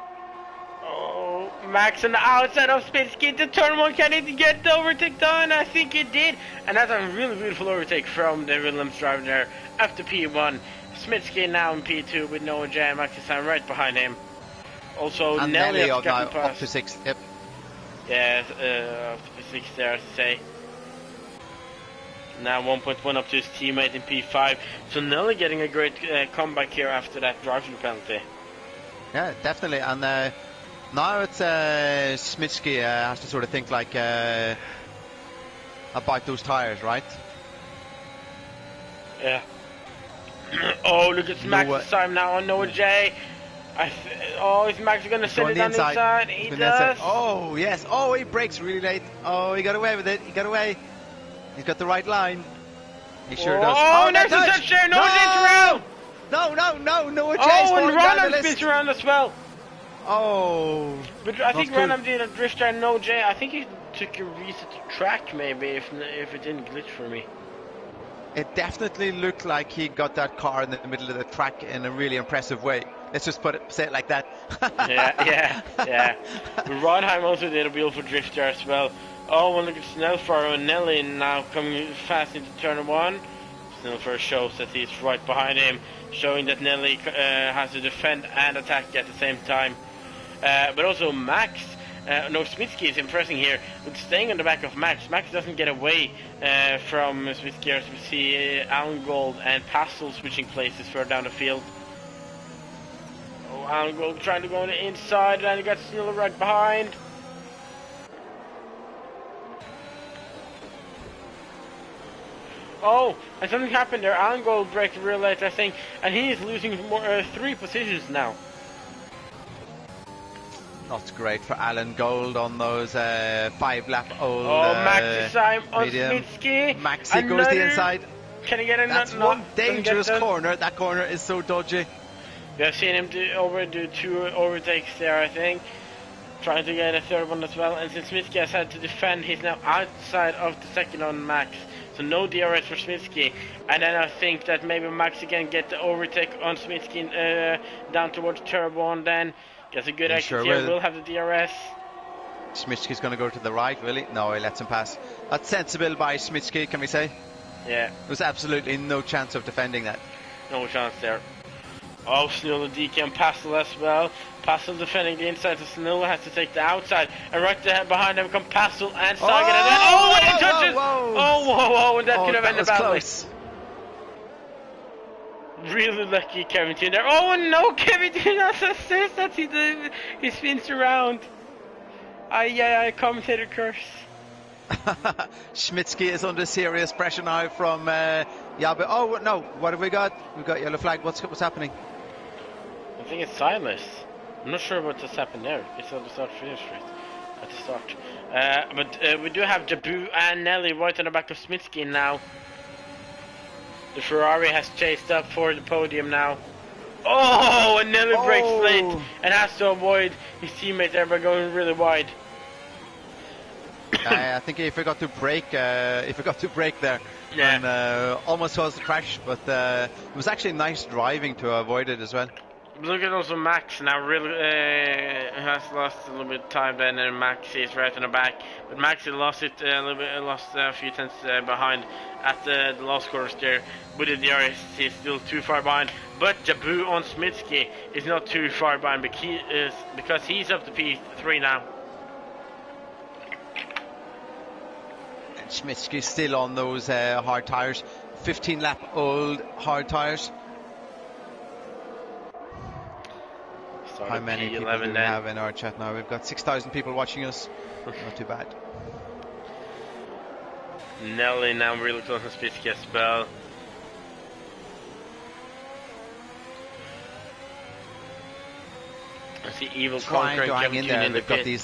Max on the outside of Smitsky to turn one. Can he get the overtake done? I think he did. And that's a really beautiful overtake from the Williams driver there after P1. Smitsky now in P2 with Noah J and Max Sam right behind him. Also, and Nelly now up to 6th. Yep. Yeah, up to 6th there, to say. Now 1.1 up to his teammate in P5. So Nelly getting a great comeback here after that drive-through penalty. Yeah, definitely. And now it's Smitsky has to sort of think like about those tires, right? Yeah. Oh, look at Max's time now on Noah J. Is Max going to send it on the inside? He does. Oh, yes. Oh, he brakes really late. Oh, he got away with it. He got away. He's got the right line. He sure does. Oh, there's a touch there. Noah J's around. No. Noah J's and Ronham spins around as well. Oh. But I think Ronham did a drift there. Noah J. I think he took a reset to track maybe if it didn't glitch for me. It definitely looked like he got that car in the middle of the track in a really impressive way. Let's just say it like that. yeah. But Rodheim also did a beautiful drift there as well. Oh, and look at Snellfire and Nelly now coming fast into turn 1. Snellfire shows that he's right behind him, showing that Nelly has to defend and attack at the same time. But also Max, Smitsky is impressing here, with staying on the back of Max. Max doesn't get away from Smitsky, as we see Alan Gold and Pastel switching places further down the field. Oh, Alan Gold trying to go on the inside, and he got Snell right behind. Oh, and something happened there. Alan Gold braked real late, I think, and he is losing 3 positions now. Not great for Alan Gold on those 5-lap-old. Oh, Max is time on Smitsky. Maxi goes the inside. Can he get in? That's one dangerous corner. That corner is so dodgy. We have seen him do 2 overtakes there, I think. Trying to get a third one as well. And since Smitsky has had to defend, he's now outside of the second on Max. So no DRS for Smitsky. And then I think that maybe Max again get the overtake on Smitsky down towards turbo 1 then. Gets a good exit here, will have the DRS. Smitsky's going to go to the right, will he? No, he lets him pass. That's sensible by Smitsky, can we say? Yeah. There's absolutely no chance of defending that. No chance there. Oh, Snell the DK and Pastel as well. Pastel defending the inside, so Snell has to take the outside. And right there behind them come Pastel and Sagan. And then, it touches! Whoa, and that could have ended badly. Close. Really lucky Kevin Toon there. Oh no, Kevin Toon has assist that he spins around. Commentator curse. Smitsky is under serious pressure now from Yabe. Oh no, what have we got? We've got yellow flag. What's happening? I think it's Silas. I'm not sure what just happened there. It's on the start finish straight at the start. But we do have Jabu and Nelly right on the back of Smitsky now. The Ferrari has chased up for the podium now. Oh, and Nelly brakes late and has to avoid his teammate there by going really wide. I think he forgot to brake. He forgot to brake there, and almost caused the crash. But it was actually nice driving to avoid it as well. Look at also Max now. Really has lost a little bit of time then, and Max is right in the back. But Max lost it a little bit, lost a few tenths behind at the last quarter there. With the DRS, he's still too far behind. But Jabu on Smitsky is not too far behind, because he's up to P3 now. And Smitsky's still on those hard tires, 15-lap-old hard tires. How many people do we have in our chat now? We've got 6,000 people watching us. Not too bad. Nelly now really close to Smitsky as well. I see Evil conquering Kevin Toon in the pit. We've got these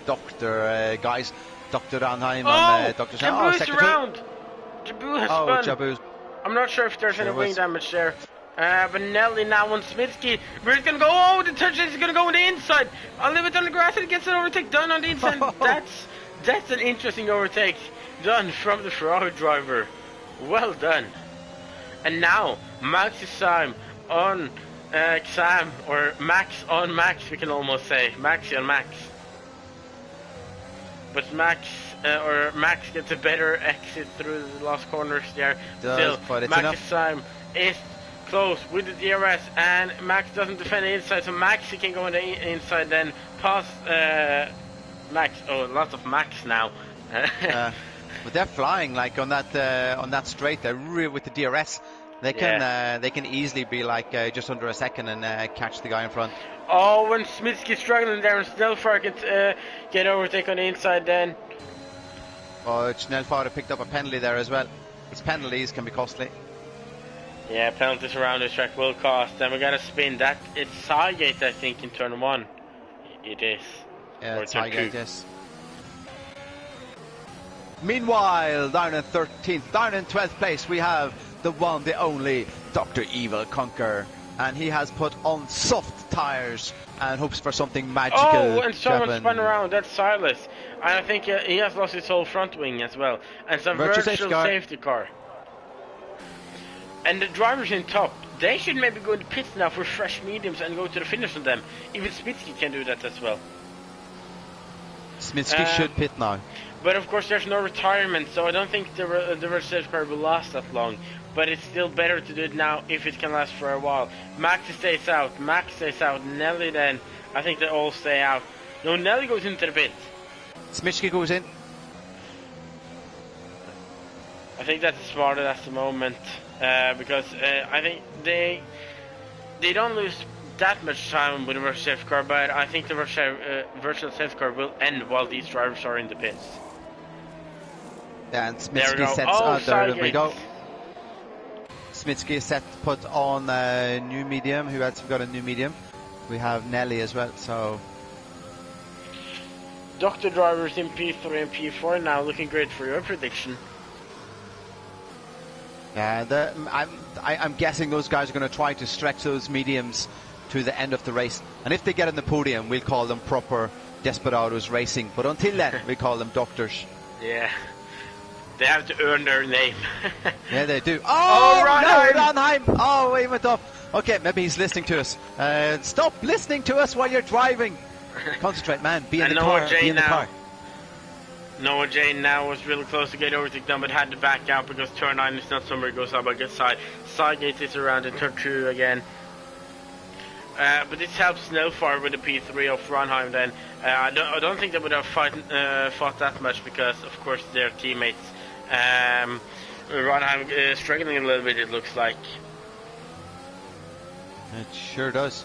doctor guys, Dr. Ranheim and Dr. Jabu's around! Jabu has spun. Jabu's. I'm not sure if there's any wing damage there. But Nelly now on Smitsky. Where's it gonna go? Oh, the touch is gonna go on the inside. I'll leave it on the grass and it gets an overtake done on the inside. That's an interesting overtake done from the Ferrari driver. Well done. And now Max is time on Sam, or Max on Max, we can almost say. Maxi on Max. But Max gets a better exit through the last corners there. Does, Still, but it's Max's enough. time is close with the DRS, and Max doesn't defend the inside, so Max can go on the inside then pass Max. Oh, lots of Max now. But they're flying like on that straight. They're really with the DRS. They can easily be like just under a second and catch the guy in front. Oh, when Smitsky's struggling there, and Snellfar can get overtake on the inside then. Oh, Snellfar picked up a penalty there as well. These penalties can be costly. Yeah, penalties around this track will cost. And we're gonna spin that. It's Sidegate, I think, in turn 1. It is. Yeah, or it's turn Sidegate, 2. yes. Meanwhile, down in 13th, down in 12th place, we have the one, the only Dr. Evil Conquer. And he has put on soft tires and hopes for something magical. Oh, and someone spun around. That's Silas. And I think he has lost his whole front wing as well. And some virtual safety car. And the drivers in top, they should maybe go in the pits now for fresh mediums and go to the finish with them. Even Smitsky can do that as well. Smitsky should pit now. But of course there's no retirement, so I don't think the reserve car will last that long. But it's still better to do it now if it can last for a while. Max stays out. Nelly then, I think they all stay out. No, Nelly goes into the pit. Smitsky goes in. I think that's smarter at the moment. Because I think they don't lose that much time with the virtual safety car, but I think the virtual safety car will end while these drivers are in the pits. And Smitsky sets there we go. Smitsky is set to put on a new medium. Who else have got a new medium? We have Nelly as well, so... Doctor drivers in P3 and P4 now, looking great for your prediction. Yeah, I'm guessing those guys are going to try to stretch those mediums to the end of the race. And if they get on the podium, we'll call them proper Desperados Racing. But until then, we call them doctors. Yeah. They have to earn their name. Yeah, they do. Oh, Ronheim! No, Ronheim! Oh, he went off. Okay, maybe he's listening to us. Stop listening to us while you're driving. Concentrate, man. Be in the car. Be in the car. Noah J now was really close to get overtake them, but had to back out because turn 9 is not somewhere it goes up, but good side. Sidegate is around in turn 2 again. But this helps Snellfar with the P3 of Ronheim then. I don't think they would have fought that much because, of course, they're teammates. Ronheim struggling a little bit, it looks like. It sure does.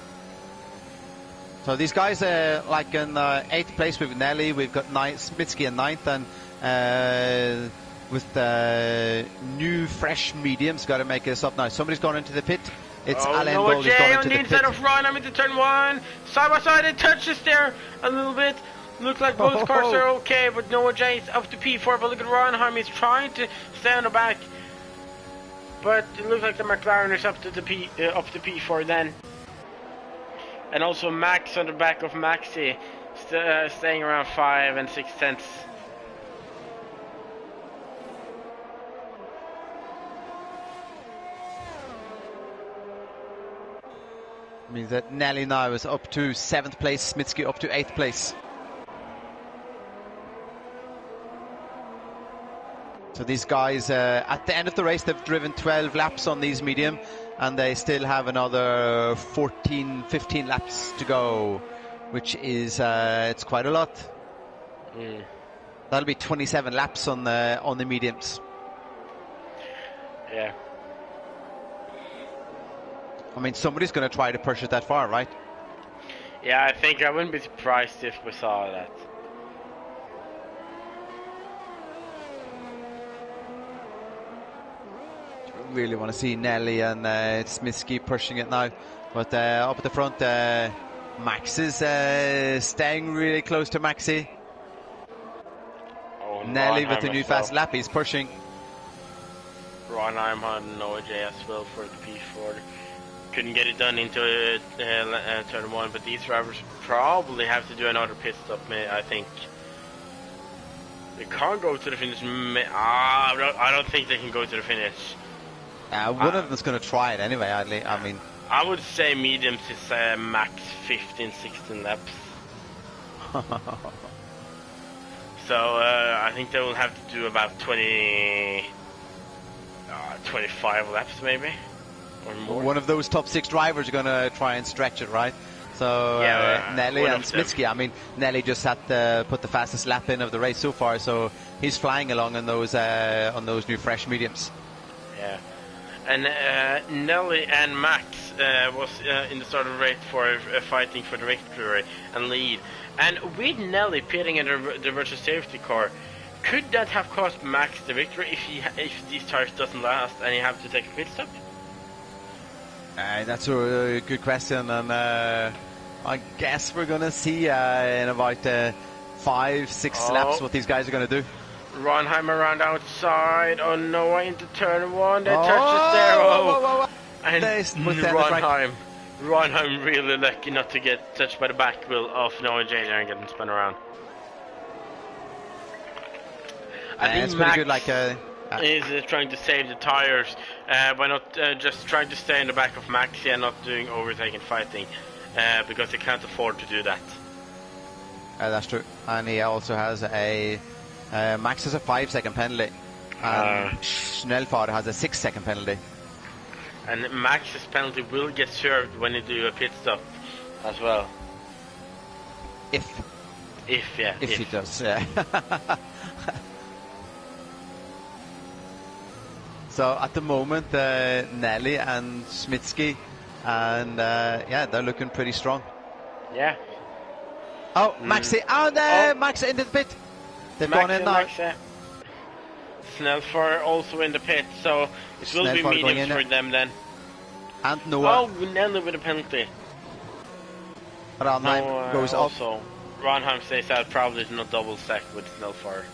So these guys, like in 8th place with Nelly, we've got Smitsky in 9th, and with the new fresh mediums, got to make this up now. Somebody's gone into the pit. It's Alan Gold who's gone into the pit. Inside of Ronheim into turn 1, side by side, it touches there a little bit. Look like both cars are okay, but Noah J is up to P4, but look at Ronheim, he's trying to stay on the back. But it looks like the McLaren is up to P4 then. And also Max on the back of Maxi, staying around 5 and 6 tenths. Means that Nelly now is up to 7th place, Smitsky up to 8th place. So these guys, at the end of the race, they've driven 12 laps on these medium, and they still have another 14, 15 laps to go, which is it's quite a lot. That'll be 27 laps on the mediums. Yeah. I mean, somebody's going to try to push it that far, right? Yeah, I think I wouldn't be surprised if we saw that. Really want to see Nelly and Smitsky pushing it now, but up at the front, Max is staying really close to Maxi. Oh, Nelly Ronheim with the new fast lap, he's pushing. Ronheim on Noah J as well for the P4. Couldn't get it done into turn 1, but these drivers probably have to do another pit stop, I think. They can't go to the finish. I don't think they can go to the finish. One of them's going to try it anyway. I mean, I would say mediums is max 15, 16 laps. So I think they will have to do about 25 laps maybe, or more. One of those top 6 drivers are going to try and stretch it, right? So Nelly and Smitsky. I mean, Nelly just put the fastest lap in of the race so far, so he's flying along on those new fresh mediums. Yeah, and Nelly and Max was in the start of the race for fighting for the victory and lead. And with Nelly pitting in the virtual safety car, could that have cost Max the victory if these tires doesn't last and he have to take a pit stop? That's a good question, and I guess we're gonna see in about 5-6 laps what these guys are gonna do. Ronheim around outside. Oh no, into turn 1. They touches there. Oh, and Ronheim really lucky not to get touched by the back wheel of Noah J there and getting spun around. I think it's Max pretty good. Like is trying to save the tires by not just trying to stay in the back of Maxi and not doing overtaking fighting because he can't afford to do that. That's true, and he also has Max has a 5-second penalty, and Schnellfahrer has a 6-second penalty. And Max's penalty will get served when you do a pit stop as well. If he does, yeah. So at the moment, Nelly and Smitsky, and they're looking pretty strong. Yeah. Oh, Maxi, Max into the pit. They've gone in now. Snellfar also in the pit, so it will be mediums for them then. And Noah. Oh, Nelly with a penalty. Ronheim goes up. Also, Ronheim stays out, probably not double stack with Snellfar.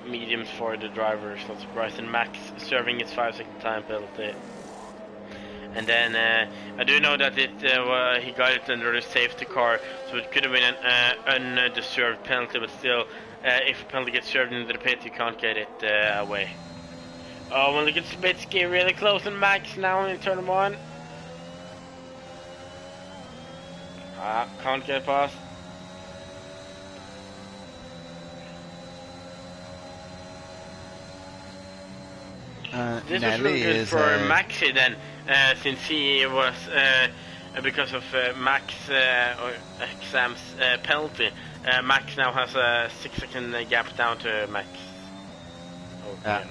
Mediums for the drivers, not surprised. And Max serving his 5-second time penalty. And then I do know that he got it under the safety car, so it could have been an undeserved penalty, but still, if a penalty gets served into the pit, you can't get it away. Oh, well, look at Smitsky really close and Max now in turn 1. Can't get past. This was really good for Maxi then, since he was, because of Max Exam's penalty, Max now has a 6-second gap down to Max. Oh, yeah.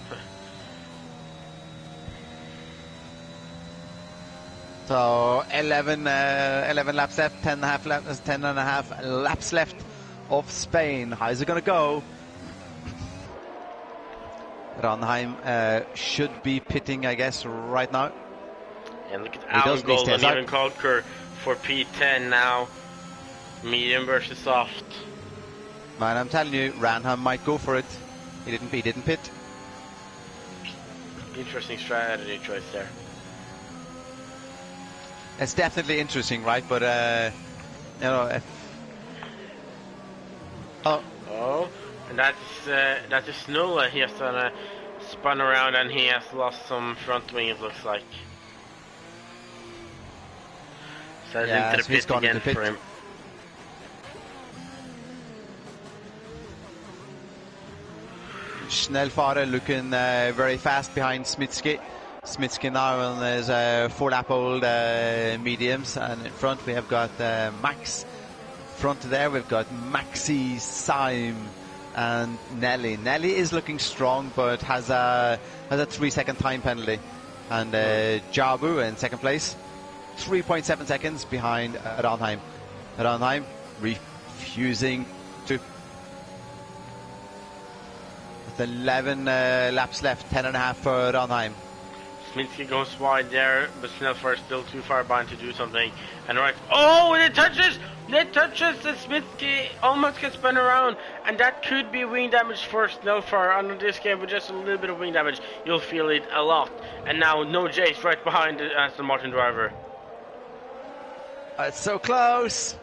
So 11 laps left, 10 and a half laps left of Spain. How's it going to go? Ronheim should be pitting, I guess, right now. And look at Alan Golden, even Kalker for P10 now. Medium versus soft. Man, I'm telling you, Ronheim might go for it. He didn't pit. Interesting strategy choice there. It's definitely interesting, right? But you know, if and that is Nulla. He has done spun around and he has lost some front wing. It looks like. So into the pit again for him. Schnellfahrer looking very fast behind Smitsky. Smitsky now on his 4-lap-old mediums, and in front we have got Max. Front there we've got Maxi, Syme, and Nelly. Nelly is looking strong, but has a 3-second time penalty. And Jabu in second place, 3.7 seconds behind Ronheim. Ronheim refusing to. With 11 laps left, 10.5 for Ronheim. Smitsky goes wide there, but Snellfar is still too far behind to do something. And right, oh, it touches! It touches the Smitsky, almost gets spun around. And that could be wing damage for Snellfar. Under this game, with just a little bit of wing damage, you'll feel it a lot. And now, no Jace right behind the Aston Martin driver. It's so close!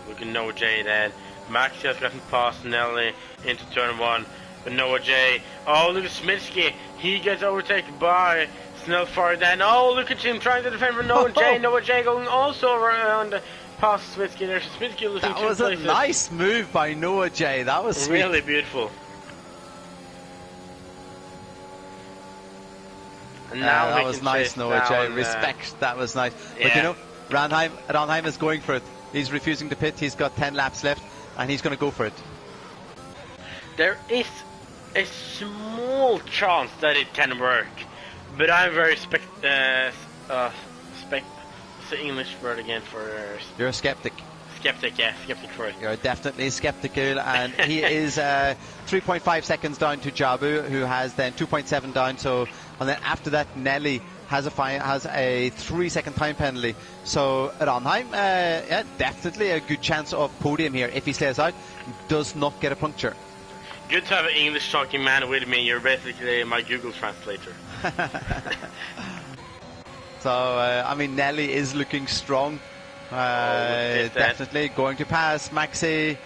Look at No J then. Max has gotten past Nelly into turn 1, but Noah J. Oh, look at Smitsky. He gets overtaken by Snowfire then. Oh, look at him trying to defend from Noah J. Noah J going also around past Smitsky there. So Smitsky losing that 2 was places. a nice move by Noah J. That was sweet. Really beautiful. And now that was nice, Noah J. Respect. That was nice. Yeah. But you know, Ranheim is going for it. He's refusing to pit. He's got 10 laps left, and he's going to go for it. There is a small chance that it can work, but I'm very what's the English word again for You're a skeptic. Skeptic, yeah, skeptic for it. You're definitely skeptical, and he is 3.5 seconds down to Jabu, who has then 2.7 down. So, and then after that, Nelly has a 3-second time penalty. So Ranheim, yeah, definitely a good chance of podium here if he stays out, does not get a puncture. Good to have an English talking man with me. You're basically my Google translator. So I mean, Nelly is looking strong. Definitely going to pass Maxi,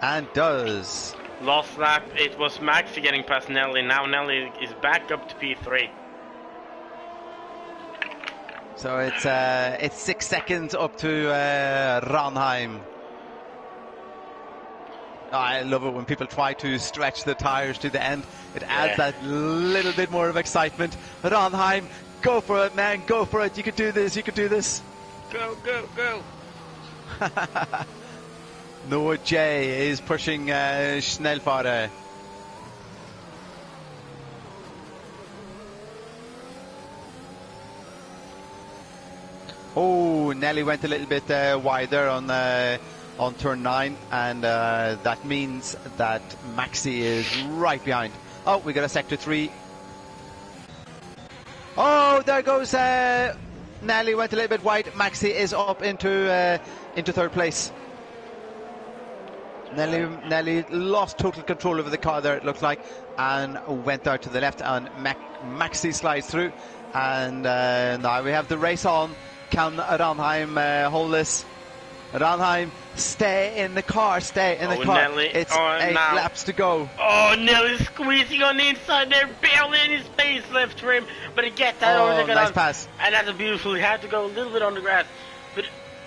and does. Last lap, it was Maxi getting past Nelly. Now Nelly is back up to P3. So it's 6 seconds up to Ranheim. I love it when people try to stretch the tires to the end. It adds that little bit more of excitement. Ranheim, go for it, man, go for it. You could do this, you could do this. Go, go, go. Noah J is pushing Schnellfahrer. Oh, Nelly went a little bit wider on turn 9, and that means that Maxi is right behind. Oh, we got a sector 3. Oh, there goes Nelly, went a little bit wide. Maxi is up into third place. Nelly lost total control over the car there, it looked like, and went out to the left, and Maxi slides through, and now we have the race on. Can Ranheim hold this? Ranheim, stay in the car, stay in the car. Nelly. It's 8 laps to go. Oh, Nelly's squeezing on the inside there, barely any space left for him, but he gets that over the nice pass. And that's a beautiful, he had to go a little bit on the grass, but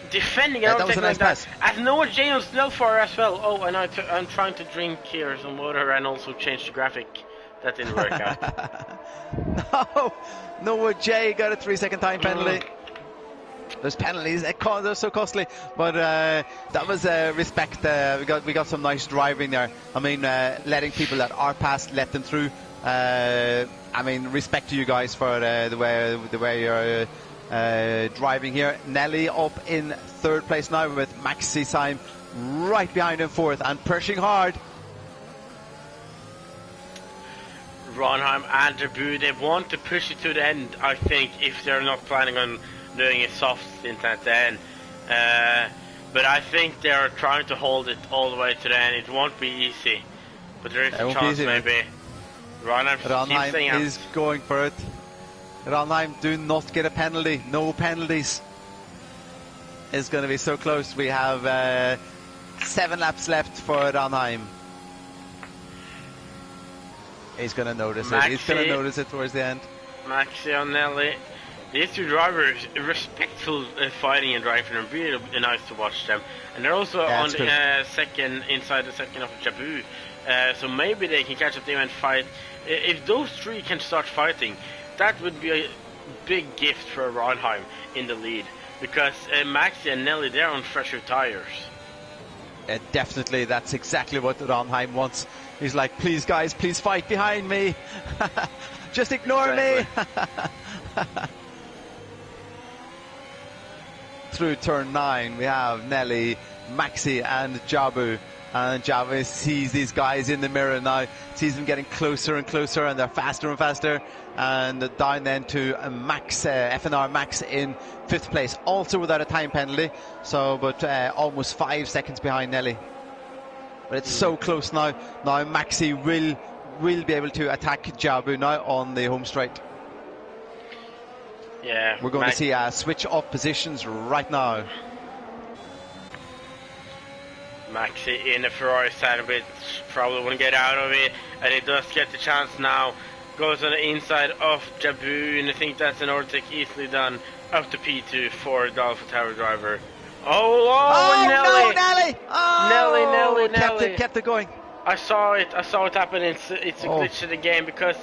defending it, that was a nice pass. As Noah J on Snellfire as well. Oh, and I'm trying to drink here some water and also change the graphic. That didn't work out. No, Noah J got a 3-second time penalty. Those penalties, they're so costly, but that was respect. We got some nice driving there. I mean, letting people that are past, let them through. I mean, respect to you guys for the way you're driving here. Nelly up in third place now with Maxi Syme right behind him fourth and pushing hard. Ranheim and Jabu, they want to push it to the end, I think, if they're not planning on doing a soft stint at the end. But I think they are trying to hold it all the way to the end. It won't be easy, but there is a chance maybe. Ranheim is going for it. Ranheim, do not get a penalty. No penalties. It's going to be so close. We have 7 laps left for Ranheim. He's going to notice it. He's going to notice it towards the end. Maxi on Nelly. These two drivers, respectful fighting and driving, are really nice to watch them. And they're also on the inside the second of Jabu. So maybe they can catch up to him and fight. If those three can start fighting, that would be a big gift for Ranheim in the lead. Because Maxi and Nelly, they're on fresher tires. Definitely, that's exactly what Ranheim wants. He's like, please guys, please fight behind me. Just ignore me. Through turn 9, we have Nelly, Maxi and Jabu. And Jabu sees these guys in the mirror now, sees them getting closer and closer, and they're faster and faster. And down then to Max, FNR Max in 5th place, also without a time penalty. So, but almost 5 seconds behind Nelly. But it's so close now. Now Maxi will be able to attack Jabu now on the home straight. Yeah, we're going to see a switch of positions right now. Maxi in the Ferrari side of it, probably won't get out of it, and he does get the chance now goes on the inside of Jabu, and I think that's an overtake easily done up to P2 for the Alpha Tower driver. Oh, Nelly! No, Nelly! Oh, Nelly! Kept it going. I saw it happen. It's a glitch in the game because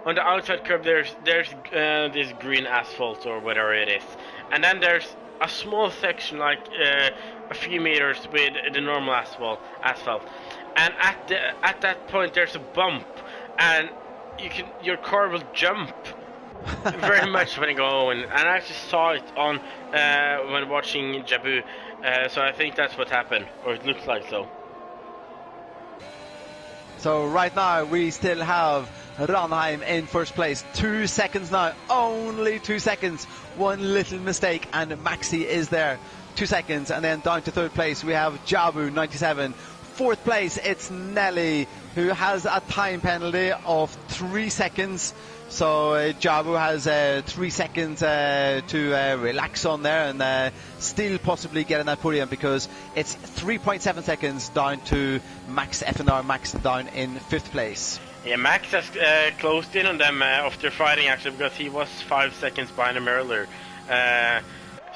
on the outside curb there's this green asphalt or whatever it is, and then there's a small section like a few meters with the normal asphalt, and at that point there's a bump, and your car will jump very much when you go, and I actually saw it on when watching Jabu, so I think that's what happened, or it looks like so. So right now we still have Ranheim in first place. 2 seconds now, only 2 seconds. One little mistake and Maxi is there. 2 seconds, and then down to third place we have Jabu 97. Fourth place it's Nelly, who has a time penalty of 3 seconds. So Jabu has 3 seconds to relax on there and still possibly get in that podium, because it's 3.7 seconds down to Max FNR. Max down in fifth place. Yeah, Max has closed in on them after fighting actually, because he was 5 seconds behind them earlier.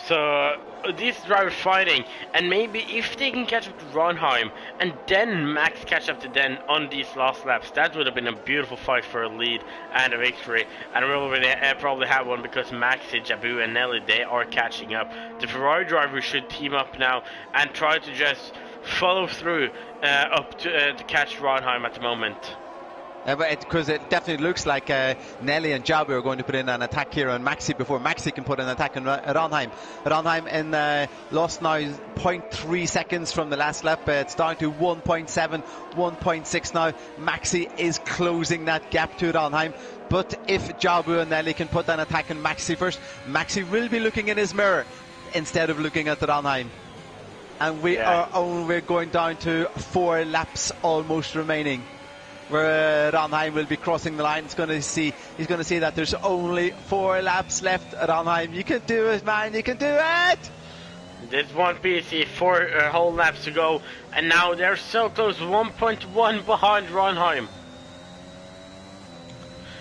So these drivers fighting, and maybe if they can catch up to Ronheim and then Max catch up to them on these last laps, that would have been a beautiful fight for a lead and a victory. And we'll probably have one, because Maxi, Jabu and Nelly, they are catching up. The Ferrari drivers should team up now and try to just follow through up to catch Ronheim at the moment. Because it definitely looks like Nelly and Jabu are going to put in an attack here on Maxi before Maxi can put an attack on Ranheim. Ranheim in lost now 0.3 seconds from the last lap. It's down to 1.7, 1.6 now. Maxi is closing that gap to Ranheim. But if Jabu and Nelly can put an attack on Maxi first, Maxi will be looking in his mirror instead of looking at Ranheim. And we're going down to 4 laps almost remaining, where Ranheim will be crossing the line. He's going to see that there's only 4 laps left. Ranheim, you can do it, man, you can do it! This won't be easy. 4 whole laps to go, and now they're so close, 1.1 behind Ranheim.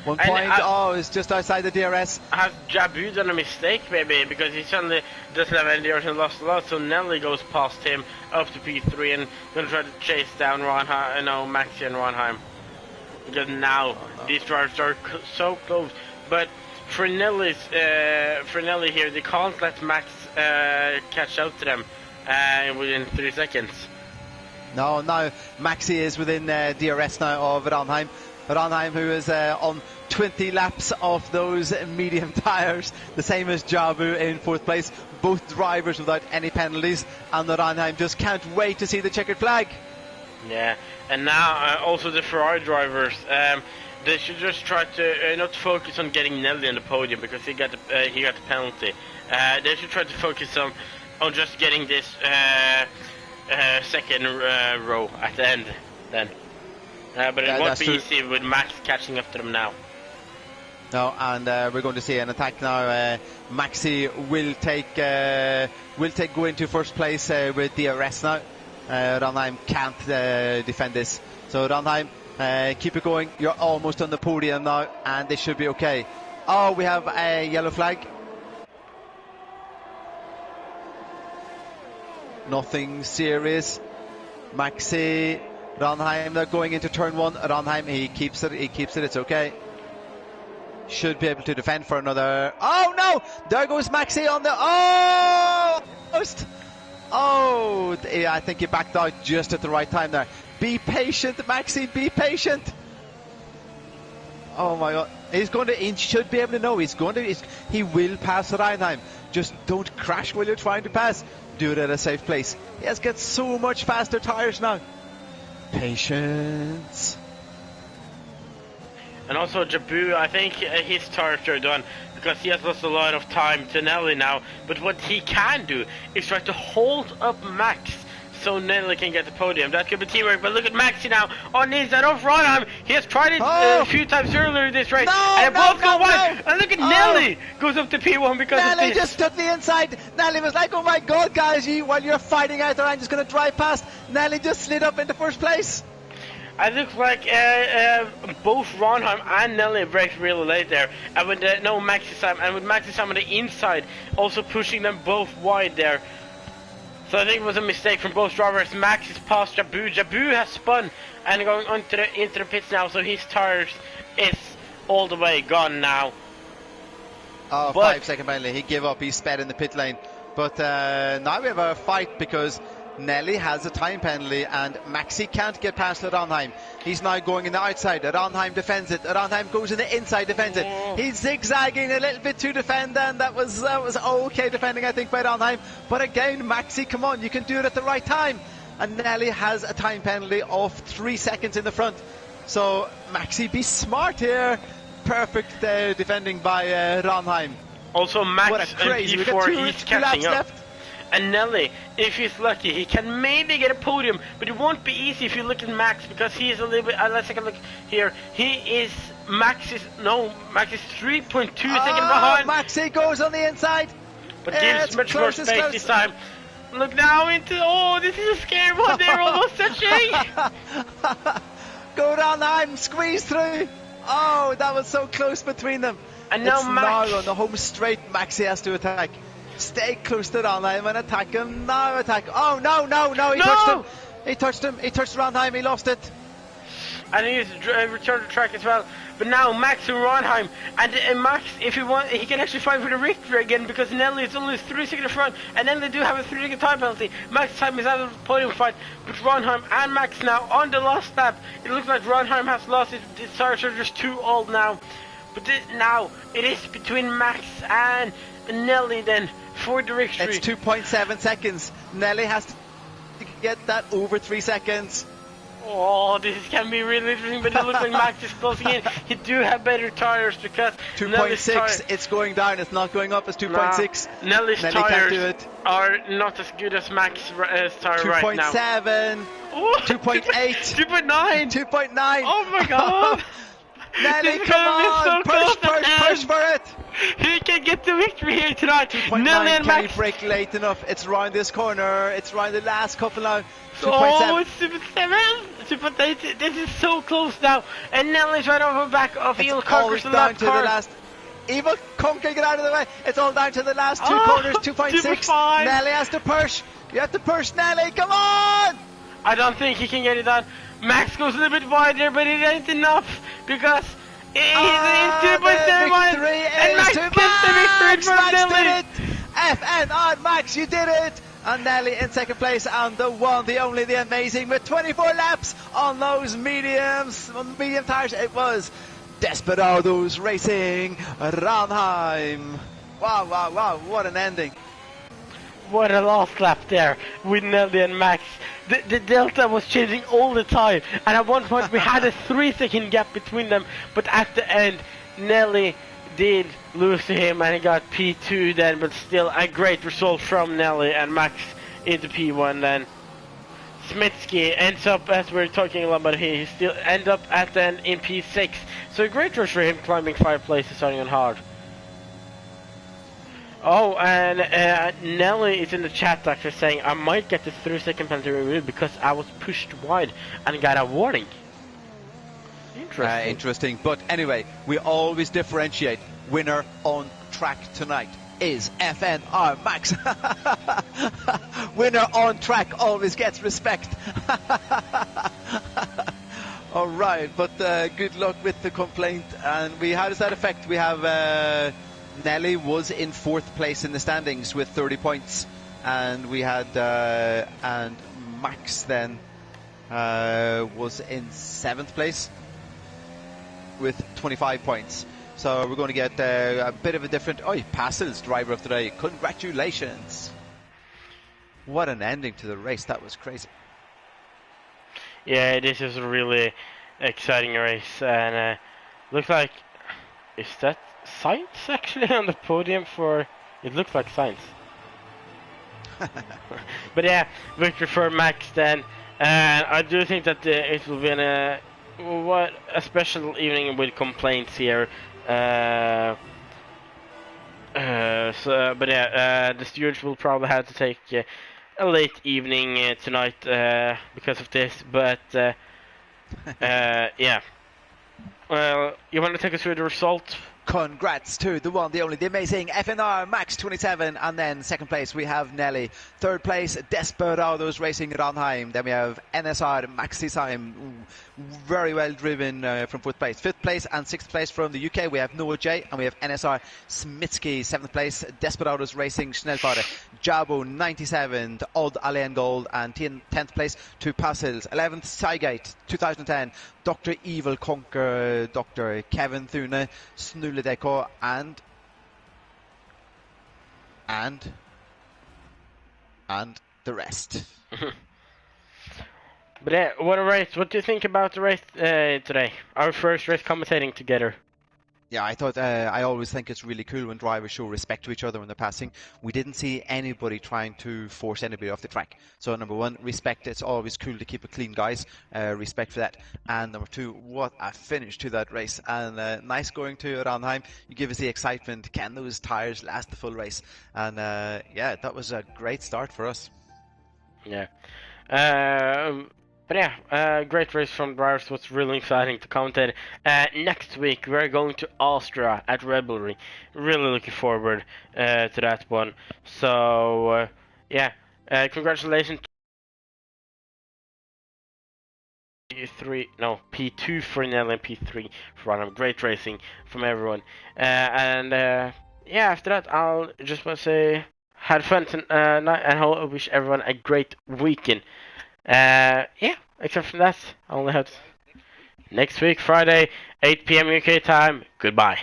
1 point, it's just outside the DRS. Has Jabu done a mistake maybe, because he suddenly doesn't have any DRS and lost a lot, so Nelly goes past him up to P3 and going to try to chase down Maxi and Ranheim. Because now these drivers are so close, but for Nelly here, they can't let Max catch up to them within 3 seconds. No, now Maxi is within DRS now of Ranheim. Ranheim, who is on 20 laps of those medium tyres, the same as Jabu in fourth place. Both drivers without any penalties, and the Ranheim just can't wait to see the checkered flag. Yeah, and now also the Ferrari drivers, they should just try to not focus on getting Nelly on the podium, because he got the penalty. They should try to focus on just getting this second row at the end then. But it won't be easy with Max catching up to them now. No, and we're going to see an attack now. Maxi will go into first place with DRS now. Ranheim can't defend this. So Ranheim, keep it going. You're almost on the podium now, and they should be okay. Oh, we have a yellow flag. Nothing serious. Maxi, Ranheim, they're going into turn 1. Ranheim, he keeps it, it's okay. Should be able to defend for another. Oh no! There goes Maxi on the. Oh! Oh, I think he backed out just at the right time there. Be patient, Maxi, be patient. Oh my god. He should be able to know. He will pass Ranheim. Just don't crash while you're trying to pass. Do it at a safe place. He has got so much faster tyres now. Patience. And also Jabu, I think his tyres are done, because he has lost a lot of time to Nelly now. But what he can do is try to hold up Max so Nelly can get the podium. That could be teamwork, but look at Maxi now on the inside of Ranheim. He has tried it a few times earlier in this race, and both go wide. And look at Nelly goes up to P1 because Nelly of this. Just took the inside. Nelly was like, oh my god, guys, while you're fighting out there, I'm just going to drive past. Nelly just slid up into first place. It looks like both Ronheim and Nelly braked really late there, and with no Max's time, and with Max's time on the inside, also pushing them both wide there. So I think it was a mistake from both drivers. Max is past Jabu. Jabu has spun and going into the pits now, so his tires is all the way gone now. Oh, 5 second penalty. He gave up. He sped in the pit lane. But now we have a fight because Nelly has a time penalty and Maxi can't get past Ronheim. He's now going in the outside. Ronheim defends it. Ronheim goes in the inside, defends it. He's zigzagging a little bit to defend, and that was okay defending, I think, by Ronheim. But again, Maxi, come on, you can do it at the right time. And Nelly has a time penalty of 3 seconds in the front. So Maxi, be smart here. Perfect defending by Ronheim. Also, Max what a crazy. and P4, he's catching up. Left. And Nelly, if he's lucky, he can maybe get a podium, but it won't be easy if you look at Max, because he is a little bit, let's take a look here. Max is 3.2 seconds behind. Maxi goes on the inside. But gives much more space this time. Look now into, this is a scary one, they're almost touching. Go down line, squeeze through. Oh, that was so close between them. And now Max. Now on the home straight, Maxi has to attack. Stay close to Ronheim and attack him. Now attack. Oh, no. He touched him. He touched Ronheim. He lost it. And he needs to return to track as well. But now Max and Ronheim. And Max, if he wants, he can actually fight for the victory again, because Nelly is only 3 seconds in front. And then they do have a 3 second time penalty. Max's time is out of the podium fight. But Ronheim and Max now on the last lap. It looks like Ronheim has lost his tires are just too old now. But now it is between Max and Nelly then for the victory. It's 2.7 seconds. Nelly has to get that over 3 seconds. Oh, this can be really interesting, but it looks like Max is closing in. He do have better tires because 2.6. It's going down. It's not going up. It's 2.6. Nelly tires are not as good as Max's tire right now. 2.7. 2.8. 2.9. 2.9. Oh my god. Nelly, come on! So push for it! He can get the victory here tonight. 2.9, can Max. He brake late enough? It's round this corner. It's round the last couple now. 2.7. Oh, it's 2.7. 2.8. This is so close now. And Nelly's right over the back of Evil Conquer's down to the last. Evil Conquer, get out of the way. It's all down to the last two corners. 2.6. Nelly has to push. You have to push, Nelly. Come on! I don't think he can get it done. Max goes a little bit wider, but it ain't enough because he's 2.7 wide. And Max gets the victory from Nelly. FN Max, you did it. And Nelly in second place, and the one, the only, the amazing, with 24 laps on those medium tires. It was Desperados Racing Ronheim. Wow, what an ending. What a last lap there with Nelly and Max. The delta was changing all the time, and at one point we had a 3 second gap between them, but at the end Nelly did lose to him and he got P2 then, but still a great result from Nelly, and Max into P1 then. Smitsky ends up, as we're talking a lot about here, he still ends up at then in P6, so a great rush for him, climbing 5 places, starting on hard. Oh, and Nelly is in the chat actually saying, I might get the 3 second penalty removed because I was pushed wide and got a warning. Interesting. But anyway, we always differentiate. Winner on track tonight is FNR Max. Winner on track always gets respect. All right, but good luck with the complaint. And how does that affect? We have Nelly was in 4th place in the standings with 30 points, and we had and Max then was in 7th place with 25 points. So we're going to get a bit of a different. Oh, Passel's driver of the day. Congratulations! What an ending to the race. That was crazy. Yeah, this is a really exciting race, and looks like, is that Science actually on the podium for? It looks like Science. But yeah, victory for Max then, and I do think that it will be a special evening with complaints here. The stewards will probably have to take a late evening tonight because of this, but Yeah. Well, you want to take us through the result? Congrats to the one, the only, the amazing FNR Max 27, and then second place we have Nelly. Third place Desperados Racing Ranheim. Then we have NSR Max Design, very well driven from fourth place. Fifth place and sixth place from the UK we have Noah J, and we have NSR Smitsky. Seventh place Desperados Racing Schnellfahrer Jabo 97, Odd Alien Gold, and 10th place to Passils. 11th Cygate 2010, Dr. Evil Conquer, Dr. Kevin Thune, Snuledeko, and the rest. But yeah, what a race. What do you think about the race today? Our first race commentating together. Yeah, I thought I always think it's really cool when drivers show respect to each other when they're passing. We didn't see anybody trying to force anybody off the track. So number one, respect. It's always cool to keep it clean, guys. Respect for that. And number two, what a finish to that race. And nice going to Ranheim. You give us the excitement. Can those tires last the full race? And yeah, that was a great start for us. Yeah. But yeah, great race from drivers. Was really exciting to commentate. Next week we're going to Austria at Rebelry. Really looking forward to that one. So yeah, congratulations. P2 for Nell and P3 for Ranham. Great racing from everyone. And yeah, after that I'll just want to say had fun tonight, and I wish everyone a great weekend. Yeah, except for that, I only have next week, Friday, 8 p.m. UK time. Goodbye.